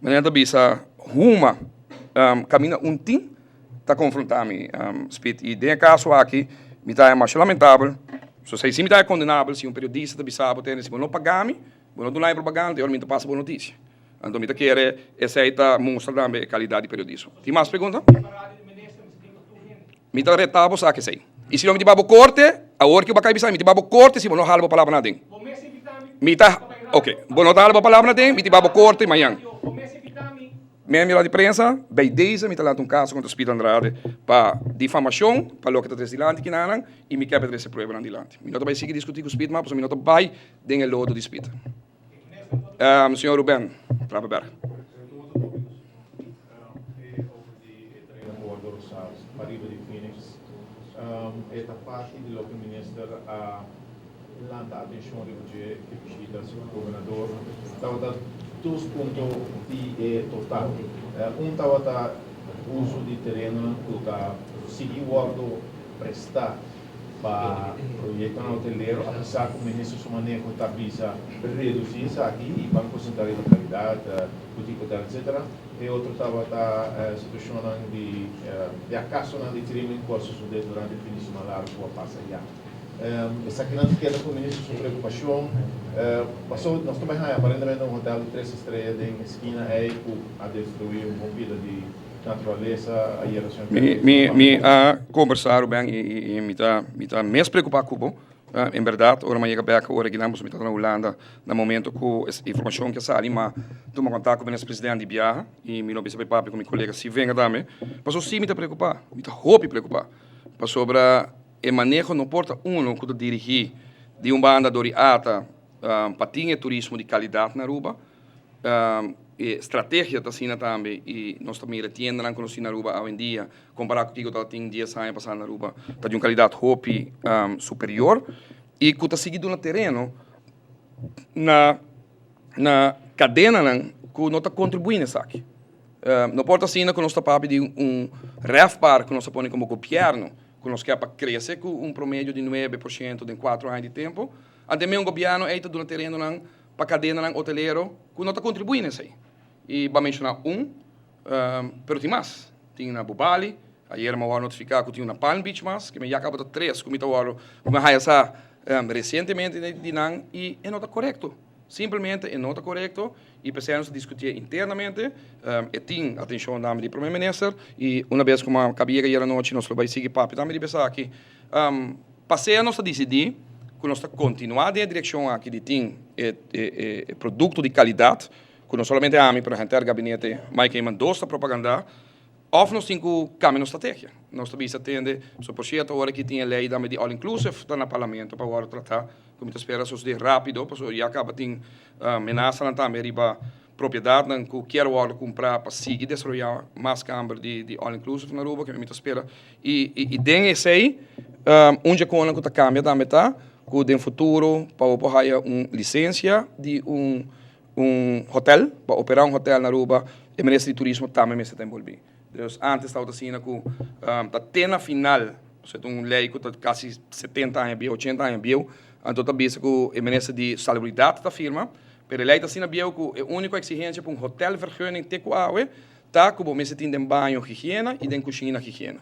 mas não bisa uma caminho tim, tá confrontando speed. E de caso aqui, me tá mais lamentável, se você sim me tá condenável, se um periodista tá bisa ter se não pagar me, não dá propaganda, eu me passa boa notícia. Então, me quer essa mostra também qualidade de periodismo. Tem mais pergunta? Me tá retabo sabe sei. E se não me babo corte, a hora que eu bacai bisa, me babo corte, se não halba palavra nada. Me tá, ok. Bom, não halba palavra nada, me babo corte amanhã. Minha melhor de prensa, bem desde me tá um caso contra o Speed Andrade para difamação, para o que está destilante que não, e me quer essa prova não dilante. Me não vai seguir discutir com o Speed, mas me não vai den el lodo de Speed. Senhor Ruben, trabalhar. Esta parte do que o ministro lanta a atenção de que o governador estava dois pontos de total. Estava o uso de terreno que seguir o prestar para o projeto hoteleiro, apesar que o ministro se maneja com a visa reduzir isso aqui e para concentrar a localidade, boutique hotel, etc. E outro estava a situação de acaso de crime em curso durante o fim de semana largo ou passa já. Essa aqui não queda com o ministro sua preocupação. Passou, nós também aparentemente um hotel de 3 estrelas em esquina a destruir uma vida de natureza, a geração. Me conversar bem e me tá mais preocupado com em verdade, ora mais chega ora que nós me tá na Holanda, no momento com essa informação que sai, mas toma contato com o presidente de Biarra e me lo pensei papo com meu colega se venga também. Passou sim me tá preocupado, me tá roupa preocupado. Passou sobre o manejo não porta que dirigir de banda de ata para ter turismo de qualidade na Aruba. Estratégia está sendo também e nós também retendo não conhecemos na Aruba hoje em dia comparado com o que tem 10 anos passando na Aruba está de uma qualidade hope superior e que está seguindo no terreno na cadena que não está contribuindo nessa aqui não pode assim que nós está de refpar que nós põe como governo que nós quer para crescer com promédio de 9% em 4 anos de tempo até mesmo o governo está no terreno para a cadena hoteleiro que não está contribuindo nessa aí. E vou mencionar pero tem mais. Tem na Bubali, ayer me vou notificar que tem na Palm Beach mais, que me já acaba de 3, como me essa recentemente de Nang, e não está correto. Simplesmente não está correto, e precisamos discutir internamente, e tem atenção da primeiro-ministro, e uma vez como acabei de ir à noite, nós vamos seguir papo, também de pensar aqui, passei a nossa decidir, que nós continuar na direção aqui de ter produto de qualidade, que não somente a mim, para o gabinete, mas que mandou esta propaganda, ou nós temos que cambiar nossa estratégia. Nós também atende, por certo, agora que tem a lei de all-inclusive no parlamento, para agora tratar, como espera, de rápido, porque já acaba de ameaça também para propriedade, que quero comprar para seguir desarrollar mais câmara de all-inclusive na Aruba, que me espera. E tem esse aí, onde que está cambia também, tá? Que no futuro, para operar uma licença de hotel, para operar hotel na Aruba, o Ministério de Turismo também está envolvido. Antes estava assim, que até na final, uma lei que está quase 70 anos, 80 anos, então também que o Ministério de Salubridade da firma, mas a lei está assim, que a única exigência para hotel vergunning TQA está que você tem banho higiene e tem cozinha higiene.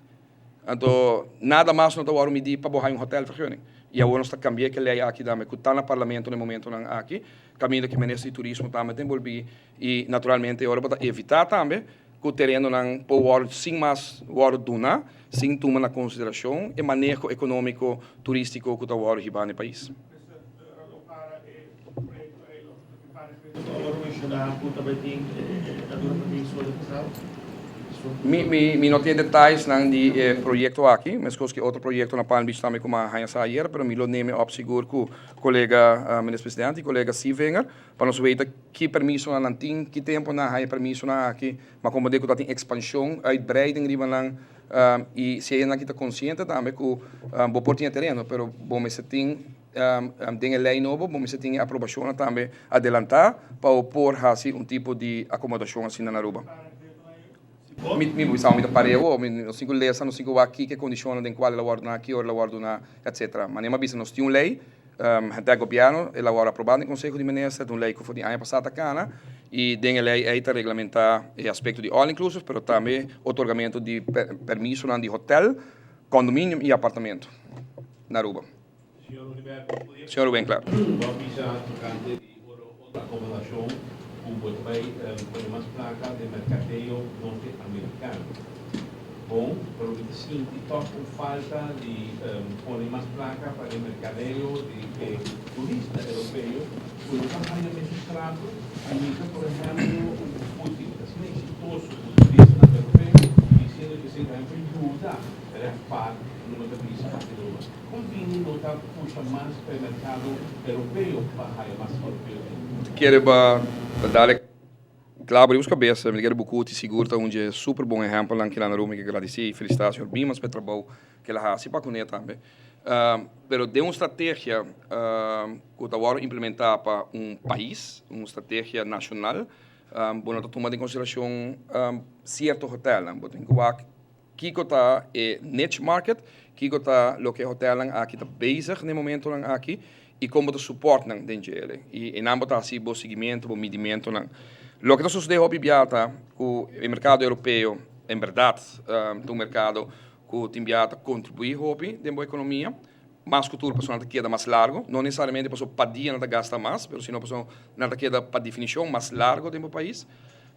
Então, nada mais não está a medir para borrar hotel vergunning. E agora nós estamos cambiando a lei aqui, que está no parlamento no momento aqui, caminho que o Ministério de Turismo também tem envolvido, e naturalmente agora para evitar também que o terreno não pode sem mais duna, sem tomar na consideração o manejo econômico turístico que está agora no país. Mi não tem detalhes não de projeto aqui, mas que outro projeto na Palm Beach também como a Rainha Sayer, pero mi lo neme op seguro com o colega ministro-presidente, colega Sivenger, para nós ver que permisso na tem, que tempo na Rainha permisso na aqui, mas como digo, tem expansão, uitbreiding riba lang, e se ainda está consciente também que bo portinha terreno, pero bom se tem dingen lei novo, bom se tem aprovação também adelantar para opor assim tipo de acomodação assim na Aruba. Mi buscavo mi pareo, non singo lesa, non singo aqui che condizione in quale lavoro aqui o lavoro na etc. Ma nema bisa non sti un lei, até governo e lavoro approvato in Conselho di Ministri, un lei che fu di anno passato cana e dengue lei eita reglamentare aspetto di all inclusive, però também otorgamento di permesso di hotel, condomínio e apartamento na Aruba. Senhor Rubén, claro. Visa tocante di outra acomodação como vai ter mais placa de mercadeio norte-americano. Bom, pero que sim, toca com falta de pôr mais placa para o mercadeio de turista europeu, por um trabalho registrado, amiga, por exemplo, Putin, assim, exitoso turista europeu, dizendo que se vai ajuda para parte no visa de Europa. Convém notar puxa mais para o mercado europeu, para mais europeu. Quero dar claro, eu cabeça, me quero bucuti seguro onde é super bom exemplo lá que lá na Roma que agradecer e felicitar o senhor Bimas pelo trabalho que ela faz para conhecer também. Pero de uma estratégia que eu vou implementar para país, uma estratégia nacional, bom, nós tomamos em consideração certo hotel, botem que está niche market, que está o que hotel aqui está bezig no momento aqui e como o suporte não tem ele e não botar assim bom seguimento, bom medimento não. Lo que sucede hoje biata com o mercado europeu, em verdade, um mercado que tem biata contribuir hoje dentro da economia, mas cultura pessoal queda mais largo, não necessariamente pessoa para dia não gasta mais, mas senão pessoa não queda para definição mais largo dentro do país.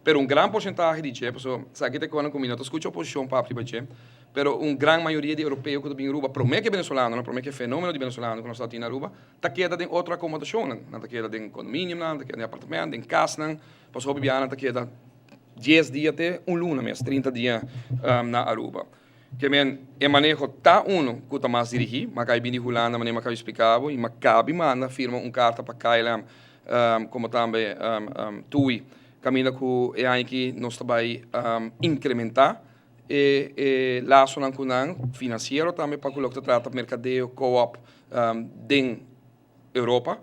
Pero grande porcentagem de gente, pessoa, sabe que quando combina, tu escuta a oposição para a gente, pero grande maioria de europeus que estão em Aruba, promete que é venezuelano, não promete que é fenômeno de venezuelano que nós estamos em Aruba, tá queda em outra acomodação, não tá queda em condomínio, não tá queda em apartamento, em casa, não, pessoa bibiana tá queda 10 dias até luna mês, 30 dias na Aruba. Que é manejo tá que tá mais dirigir, mas aí bem Holanda, mas nem mais explicava, e mas cabe manda firma carta para Kailam, como também Tui caminha com é aí que nós também incrementar e laço não com financeiro também para colocar trata mercadeio co-op dentro Europa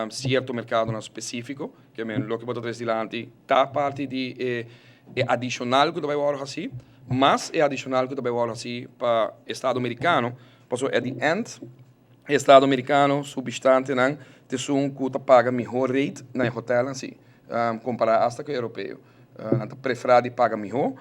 certo mercado não específico que é o que pode trazer dilante tá parte de adicional que vai agora assim mas é adicional que vai agora assim para Estado americano posso é the end Estado americano substante não te sum que paga melhor rate na hotel assim comparar hasta com o europeu. Não prefere pagar melhor,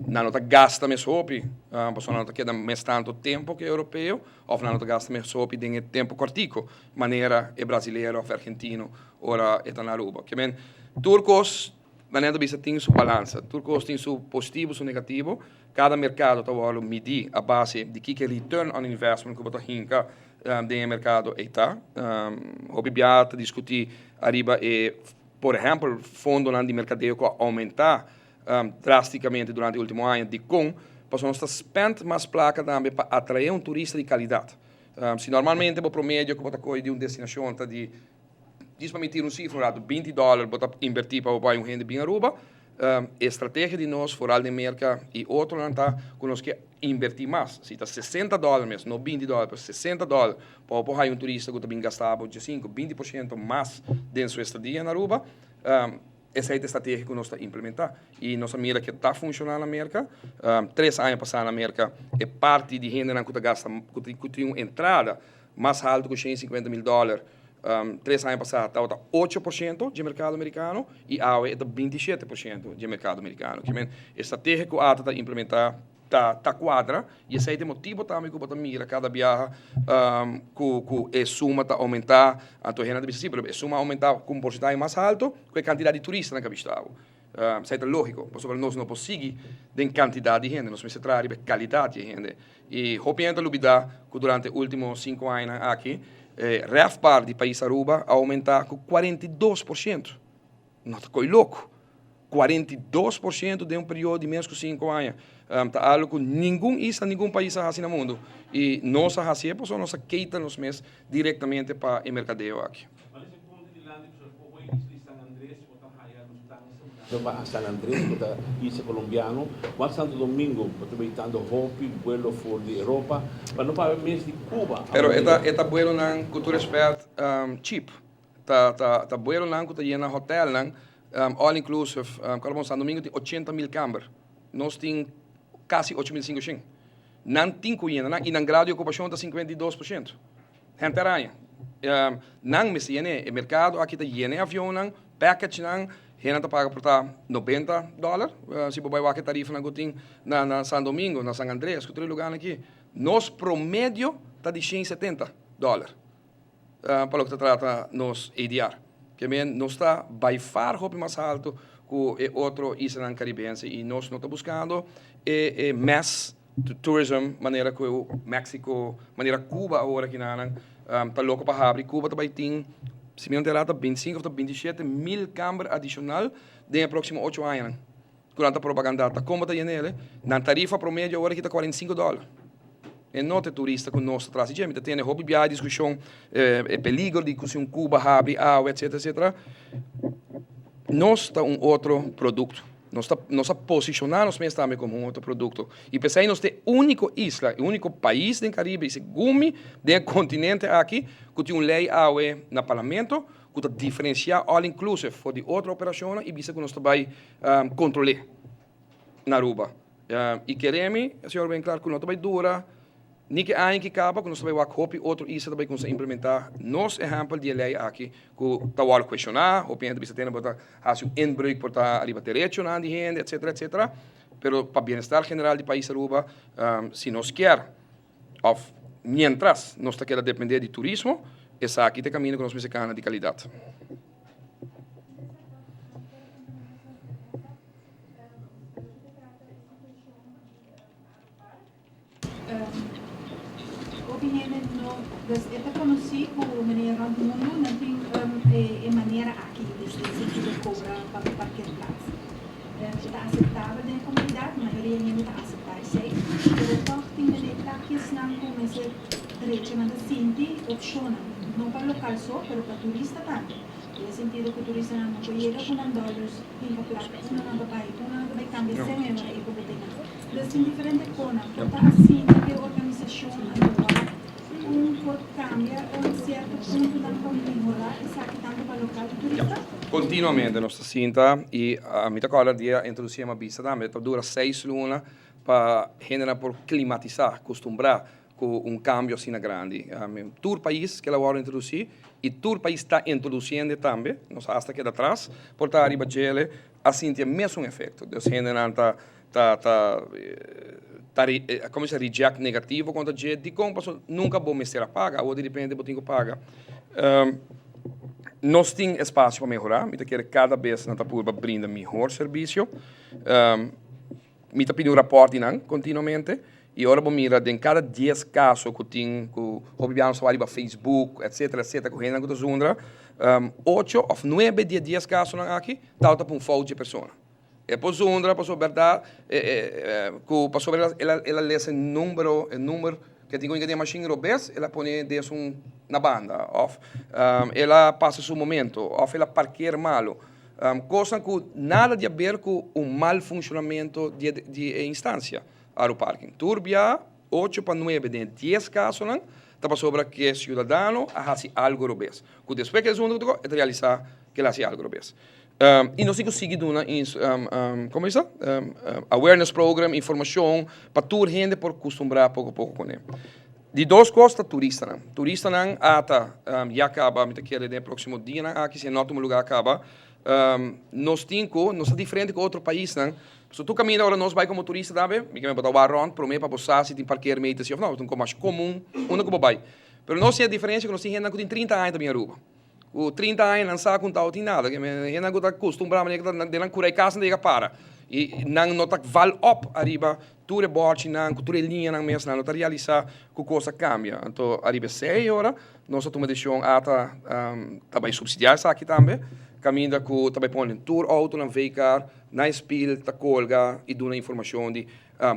não gasta mais sopi, não queda mais tanto tempo que o europeu, ou não gasta mais sopi em tempo cortico, maneira é brasileiro ou argentino, ora é na Aruba. Que bem, turcos, maneira de tem sua balança, turcos tem seu positivo, seu negativo, cada mercado está medir a base de que é return on investment que você hinca dentro do mercado está. Obviamente discutir arriba e por exemplo, fundo de mercadeio que aumentar drasticamente durante o último ano de passou a spend mais placa também para atrair turista de qualidade. Se normalmente o promédio que você coi de uma destinação está de, diz para meter cifra de $20, você invertir para o rende bem Aruba, a estratégia de nós, fora de mercado e outro não está, que nós que invertir mais. Se está $60 mesmo, não $20, mas $60, para o turista que também gastava 20% mais dentro da sua estadia na Aruba, essa é a estratégia que nós estamos implementar. E nossa mira que está funcionando na América, 3 anos passados na América, é parte de renda que gasta, que tem uma entrada mais alta que $150 mil. 3 anos passados estava 8% de mercado americano e agora é 27% de mercado americano. Que a estratégia que a ATA está implementar está quadra e esse é o motivo também que você mira cada viagem que a suma está aumentar a tua renda de bicicleta, mas a suma aumentar com porcentagem mais alto que a quantidade de turistas que estava. Isso é lógico, porque nós não conseguimos em quantidade de gente, nós precisamos trazer qualidade de gente. E rompendo a lubida que durante os últimos 5 anos aqui, RevPAR de país Aruba aumentar com 42%. Não está louco. 42% de um período de menos que 5 anos. Tá algo que nenhum isla, nenhum país faz no mundo. E nós fazemos, nós queita nos meses diretamente para o mercadeo aqui. A San Andrés, kota isla colombiano, mas Santo Domingo, aproveitando hopi, vuelo for de Europa, para não para mês de Cuba. Pero esta vuelo na cultura expert cheap. Tá vuelo na que tá na hotel na all inclusive, kalau Santo Domingo tem 80.000 câmeras. Nós tem quase 8.500. Não tem cuina, e na grau de ocupação está 52%. Gente aranha. Não me siene, o mercado aqui está lleno de avião, package não. Gente está paga por $90. Se você vai a tarifa na Santo Domingo, na San Andrés, que outro lugar aqui. Nos promédio está de $170. Para o que trata nos ADR. Que nós está by far mais alto que outro isla caribense e nós não está buscando mass tourism, maneira que o México, maneira Cuba agora que não está louco para abrir. Cuba também tem, se me não terá, 25 ou 27 mil câmeras adicional nos próximos 8 anos. Durante a propaganda, como está nele, na tarifa promédio agora que está $45. E não tem turista que nós traz. E gente tem a discussão, peligro de discussão Cuba, abre, etc, etc. Nós está outro produto. Nós está posicionando mesmo também como outro produto. E pensei nós tem único isla, único país do Caribe, esse gumi do continente aqui, que tem uma lei no parlamento, que está diferenciar all inclusive de outra operação e bisa que nós vai controlar na Aruba. E queremos, senhor bem claro, que nós vai durar. Nem que há que acaba, que nós também vamos copiar outro isso também conseguir implementar nos exemplos de lei aqui que está a questionar, ou pensa que tem para fazer inbreuk por estar ali direito na gente, etc, etc. Pero para bem-estar general do país Aruba, se nós quer, mientras nós quer depender de turismo, essa aqui tem caminho que nós mexicanos de qualidade. Dus eu conheci com o menino do mundo, não tem maneira aqui, desse sentido de cobrar para qualquer place. Está aceitável na comunidade, a maioria não está aceitável isso aí. Mas então, tem maneira que se não começa direito, mas assim, opciona, não para local só, mas para turista também. No sentido que o turista não chega com $1, tem que placa, não vai cambiar sem euros aí para botar. Dus tem diferentes coisas, está assim, que a organização anual cambia um certo ponto da melhorar e sabe tanto para o local turista? Continuamente nós sinta e a minha cola dia introduzir uma vista também, dura 6 lunas para generar por climatizar, acostumbrar com cambio assim grande. Todo país que ela vai introduzir e todo país está introduzindo também, nós hasta que atrás, por estar arriba dele, assim tem mesmo efeito. Deus general como se reject negativo contra a gente, de como nunca vou me ser paga, ou de repente vou ter que pagar. Nós temos espaço para melhorar, me quer cada vez na Tapurba brinda melhor serviço. Me pedindo um raporte continuamente, e agora vou mirar em cada 10 casos que tem, que o Bibiano só vai para Facebook, etc, que o Renan Zundra, 8 ou 9 de 10 casos aqui, está para um falta de pessoa. E por Zundra, por verdade, ela lê o número que tem que ter machine robês, ela põe isso na banda, ela passa seu momento, ela parqueia malo, coisa que nada de a ver com o mal funcionamento de instância ao parking. Turbia 8 para 9 de 10 casos, está sobre que o cidadão faz algo robês. Que depois que Zundra realizar que ele faz algo robês. E nós temos seguido como é isso? Awareness program, informação, para toda a gente por acostumbrar pouco a pouco com ele. De duas coisas, turista. Turista não ata, já acaba, me quer no próximo dia, aqui se nota um lugar acaba. Nós é diferente com outro país, não? Se tu caminha agora, nós vai como turista, sabe? Me quer botar o barron, para mim, para passar, se tem parqueiro meio, assim, não, é mais comum, uma como vai. Mas nós temos a diferença que nós temos gente que tem 30 anos também em Aruba. O 30 anos não sabe contar tem nada, que a gente está acostumado a não curar casa não para. E não está val up arriba, tudo é bote, não, tudo é linha, não mesmo, não está realizar que a coisa cambia. Então, arriba 6 horas, nós tomamos a decisão também subsidiar isso aqui também, caminho que também põe tour auto, não veículo, na espil, ta colga e dá informação de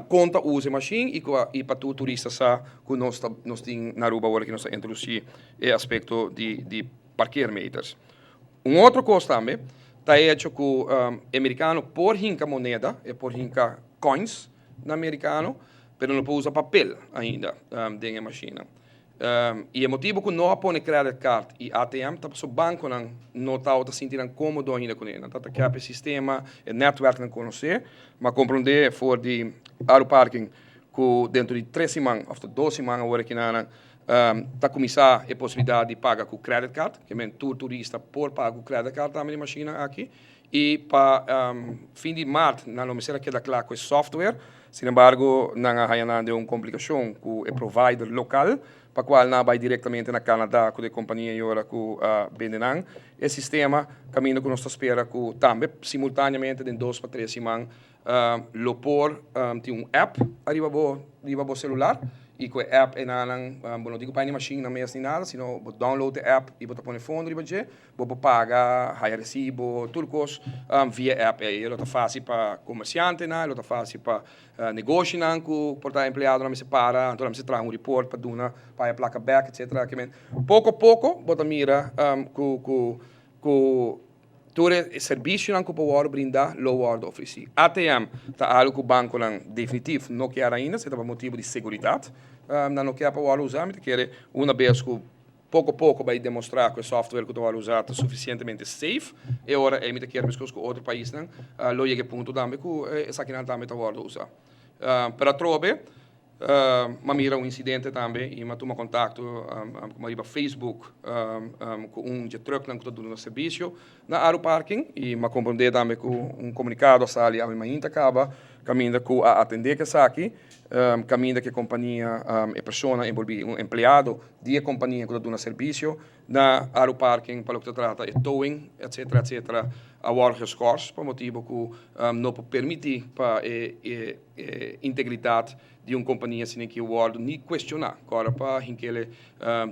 conta usa a machine e para tu turista sa que nós tem na Aruba agora que nós introduzir o aspecto de parquearmeters. Outra coisa também está hecho que o americano por hinca moneda e por hinca coins no americano, mas não pode usar papel ainda dentro da máquina. E o motivo que não põe credit card e ATM, tá o banco não está sentindo cômodo ainda com ele. Tá que o sistema, o network não conhece, mas compreender for de aeroparking que dentro de 3 semanas, ou 2 semanas agora que não está começar a possibilidade de pagar com credit card, que é turista por pagar com credit card também na máquina aqui. E para fim de março, não me será que dá claro com o software, sin embargo, não há uma complicação com o provider local, para o qual não vai diretamente na Canadá com a companhia e ora com a Bendenan. O sistema caminha com nossa espera que também simultaneamente em 2 para 3 semanas lo por tem app arriba bo celular e com a app não digo para a machine não mesmo nem nada, sino download a app e botar põe fundo riba je, bo paga, hire recibo, tudo coisa via app aí, ele tá fácil para comerciante não, ele tá fácil para negócio não, que portar empregado não me separa, então não me se traz report para duna, para a placa back, etc. Que pouco a pouco bota mira que todo serviço não que pode brindar, low word oferecer. ATM tá algo que o banco não definitivo não quer ainda, se é por motivo de segurança, não quer para usar, mas quer uma vez que pouco a pouco vai demonstrar que o software que tu vai usar é suficientemente safe, e agora é muito quer que outro país não, lo chega ponto também que essa aqui não também tá vai usar. Para trobe mira incidente também e toma contato com a Facebook com de truck que está dando serviço na aeroparking e compreender também com comunicado sali a minha acaba caminha com a atender que está aqui caminha que a companhia e pessoa envolvida empregado de companhia que está dando serviço na aeroparking para o que trata de towing etc a work scores por motivo que não permite para integridade de uma companhia sem que o world nem questionar agora para que ele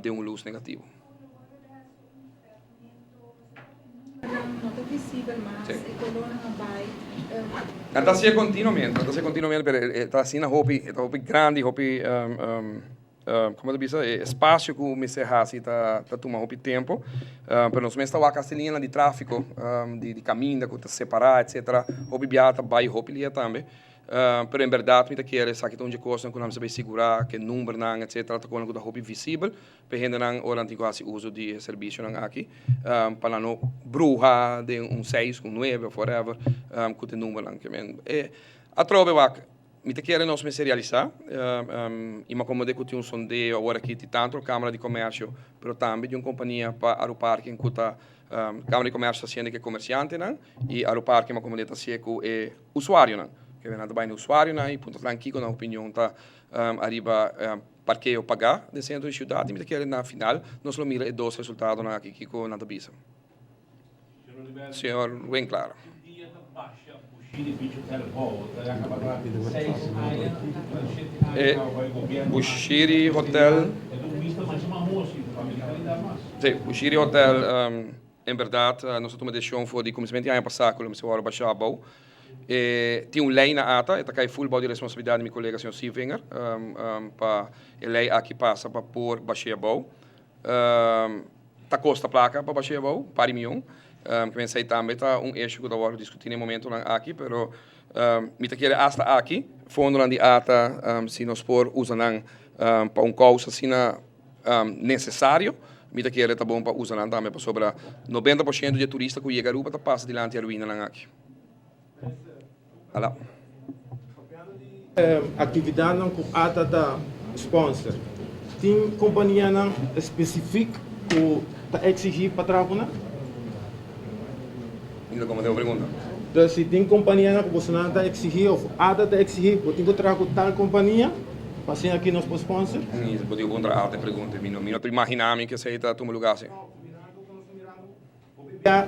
dê luz negativo. Não é visível, mas a coluna não vai. Está assim continuamente, está assim na roupa grande, roupa como eu disse, espaço que o Messerrasi está tomando muito tempo, mas nós mesmo estamos a castelinha de tráfego, de caminho, que está separado, etc. Roupa biata, vai roupa ali também. Pero em verdade, me quer essa questão de coisa que não se vai segurar, que número não, etc. Tá com a roupa visível, para gente não orante quase uso de serviço não aqui, para não bruxa de 6, 9, whatever, que tem número não que men. A trove vak, me quer nós me serializar, e me como de que tem sondeio agora aqui de tanto câmara de comércio, pero também de uma companhia para aeroparque que está câmara de comércio sendo que comerciante não, e aeroparque uma como de tá com usuário não. Que vem nada bem no usuário, né? E ponto aqui com a opinião tá arriba parqueio pagar de centro de cidade, mas que na final nós lo mira 2 resultados na aqui com nada bisa. Senhor, bem claro. Dia da baixa, Bushiri Beach Hotel Hall, acaba lá 6 anos, Bushiri Hotel. É do misto, mas uma moça, família ainda mais. Sim, Bushiri Hotel, em verdade, nós tomamos decisão foi de começamento de ano passado, quando se hora baixar bom. Tem lei na ata, está cai full de responsabilidade do meu colega senhor Sivinger, para a lei aqui passa para pôr baixia bom, tá costa placa para baixia bom, para mim que vem sair também tá eixo que eu vou discutir no momento aqui, pero me tá querer hasta aqui, fundo lá de ata, se nós por usar para causa assim necessário, me tá querer tá bom para usar também para sobre 90% de turista que chega Aruba tá passa diante a ruína lá aqui. Olá. Atividade não com ata da sponsor. Tem companhia não específica que está exigir para trabalhar? Ainda como deu pergunta. Então, se tem companhia não que você não está exigir ou ata está exigir, você tem que trabalhar com tal companhia, passem aqui nos sponsor? Isso, pode contra a alta pergunta. Não estou imaginando que você está tomando lugar assim.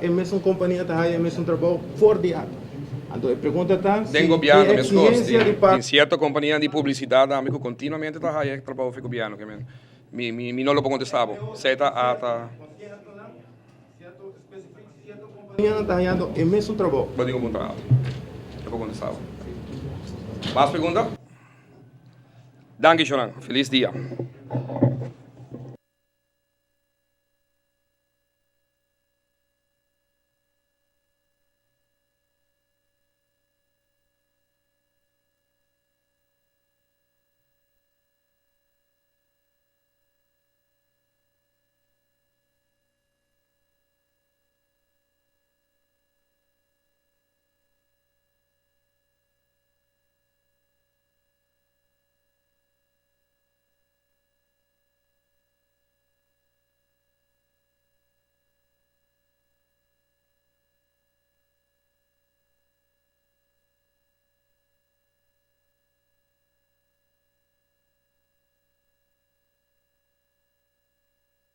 É mesmo companhia tá aí, é mesmo trabalho fora de ata. Então, a pergunta está se tem governo mesmo tem em certa companhia de publicidade, amigo, continuamente está aí trabalho com o governo, que me não lo contestar, se está ata. companhia não está aí, é mesmo trabalho. Pode contra a alta. pergunta estava. Mais pergunta? Danke, Jonan. Feliz dia.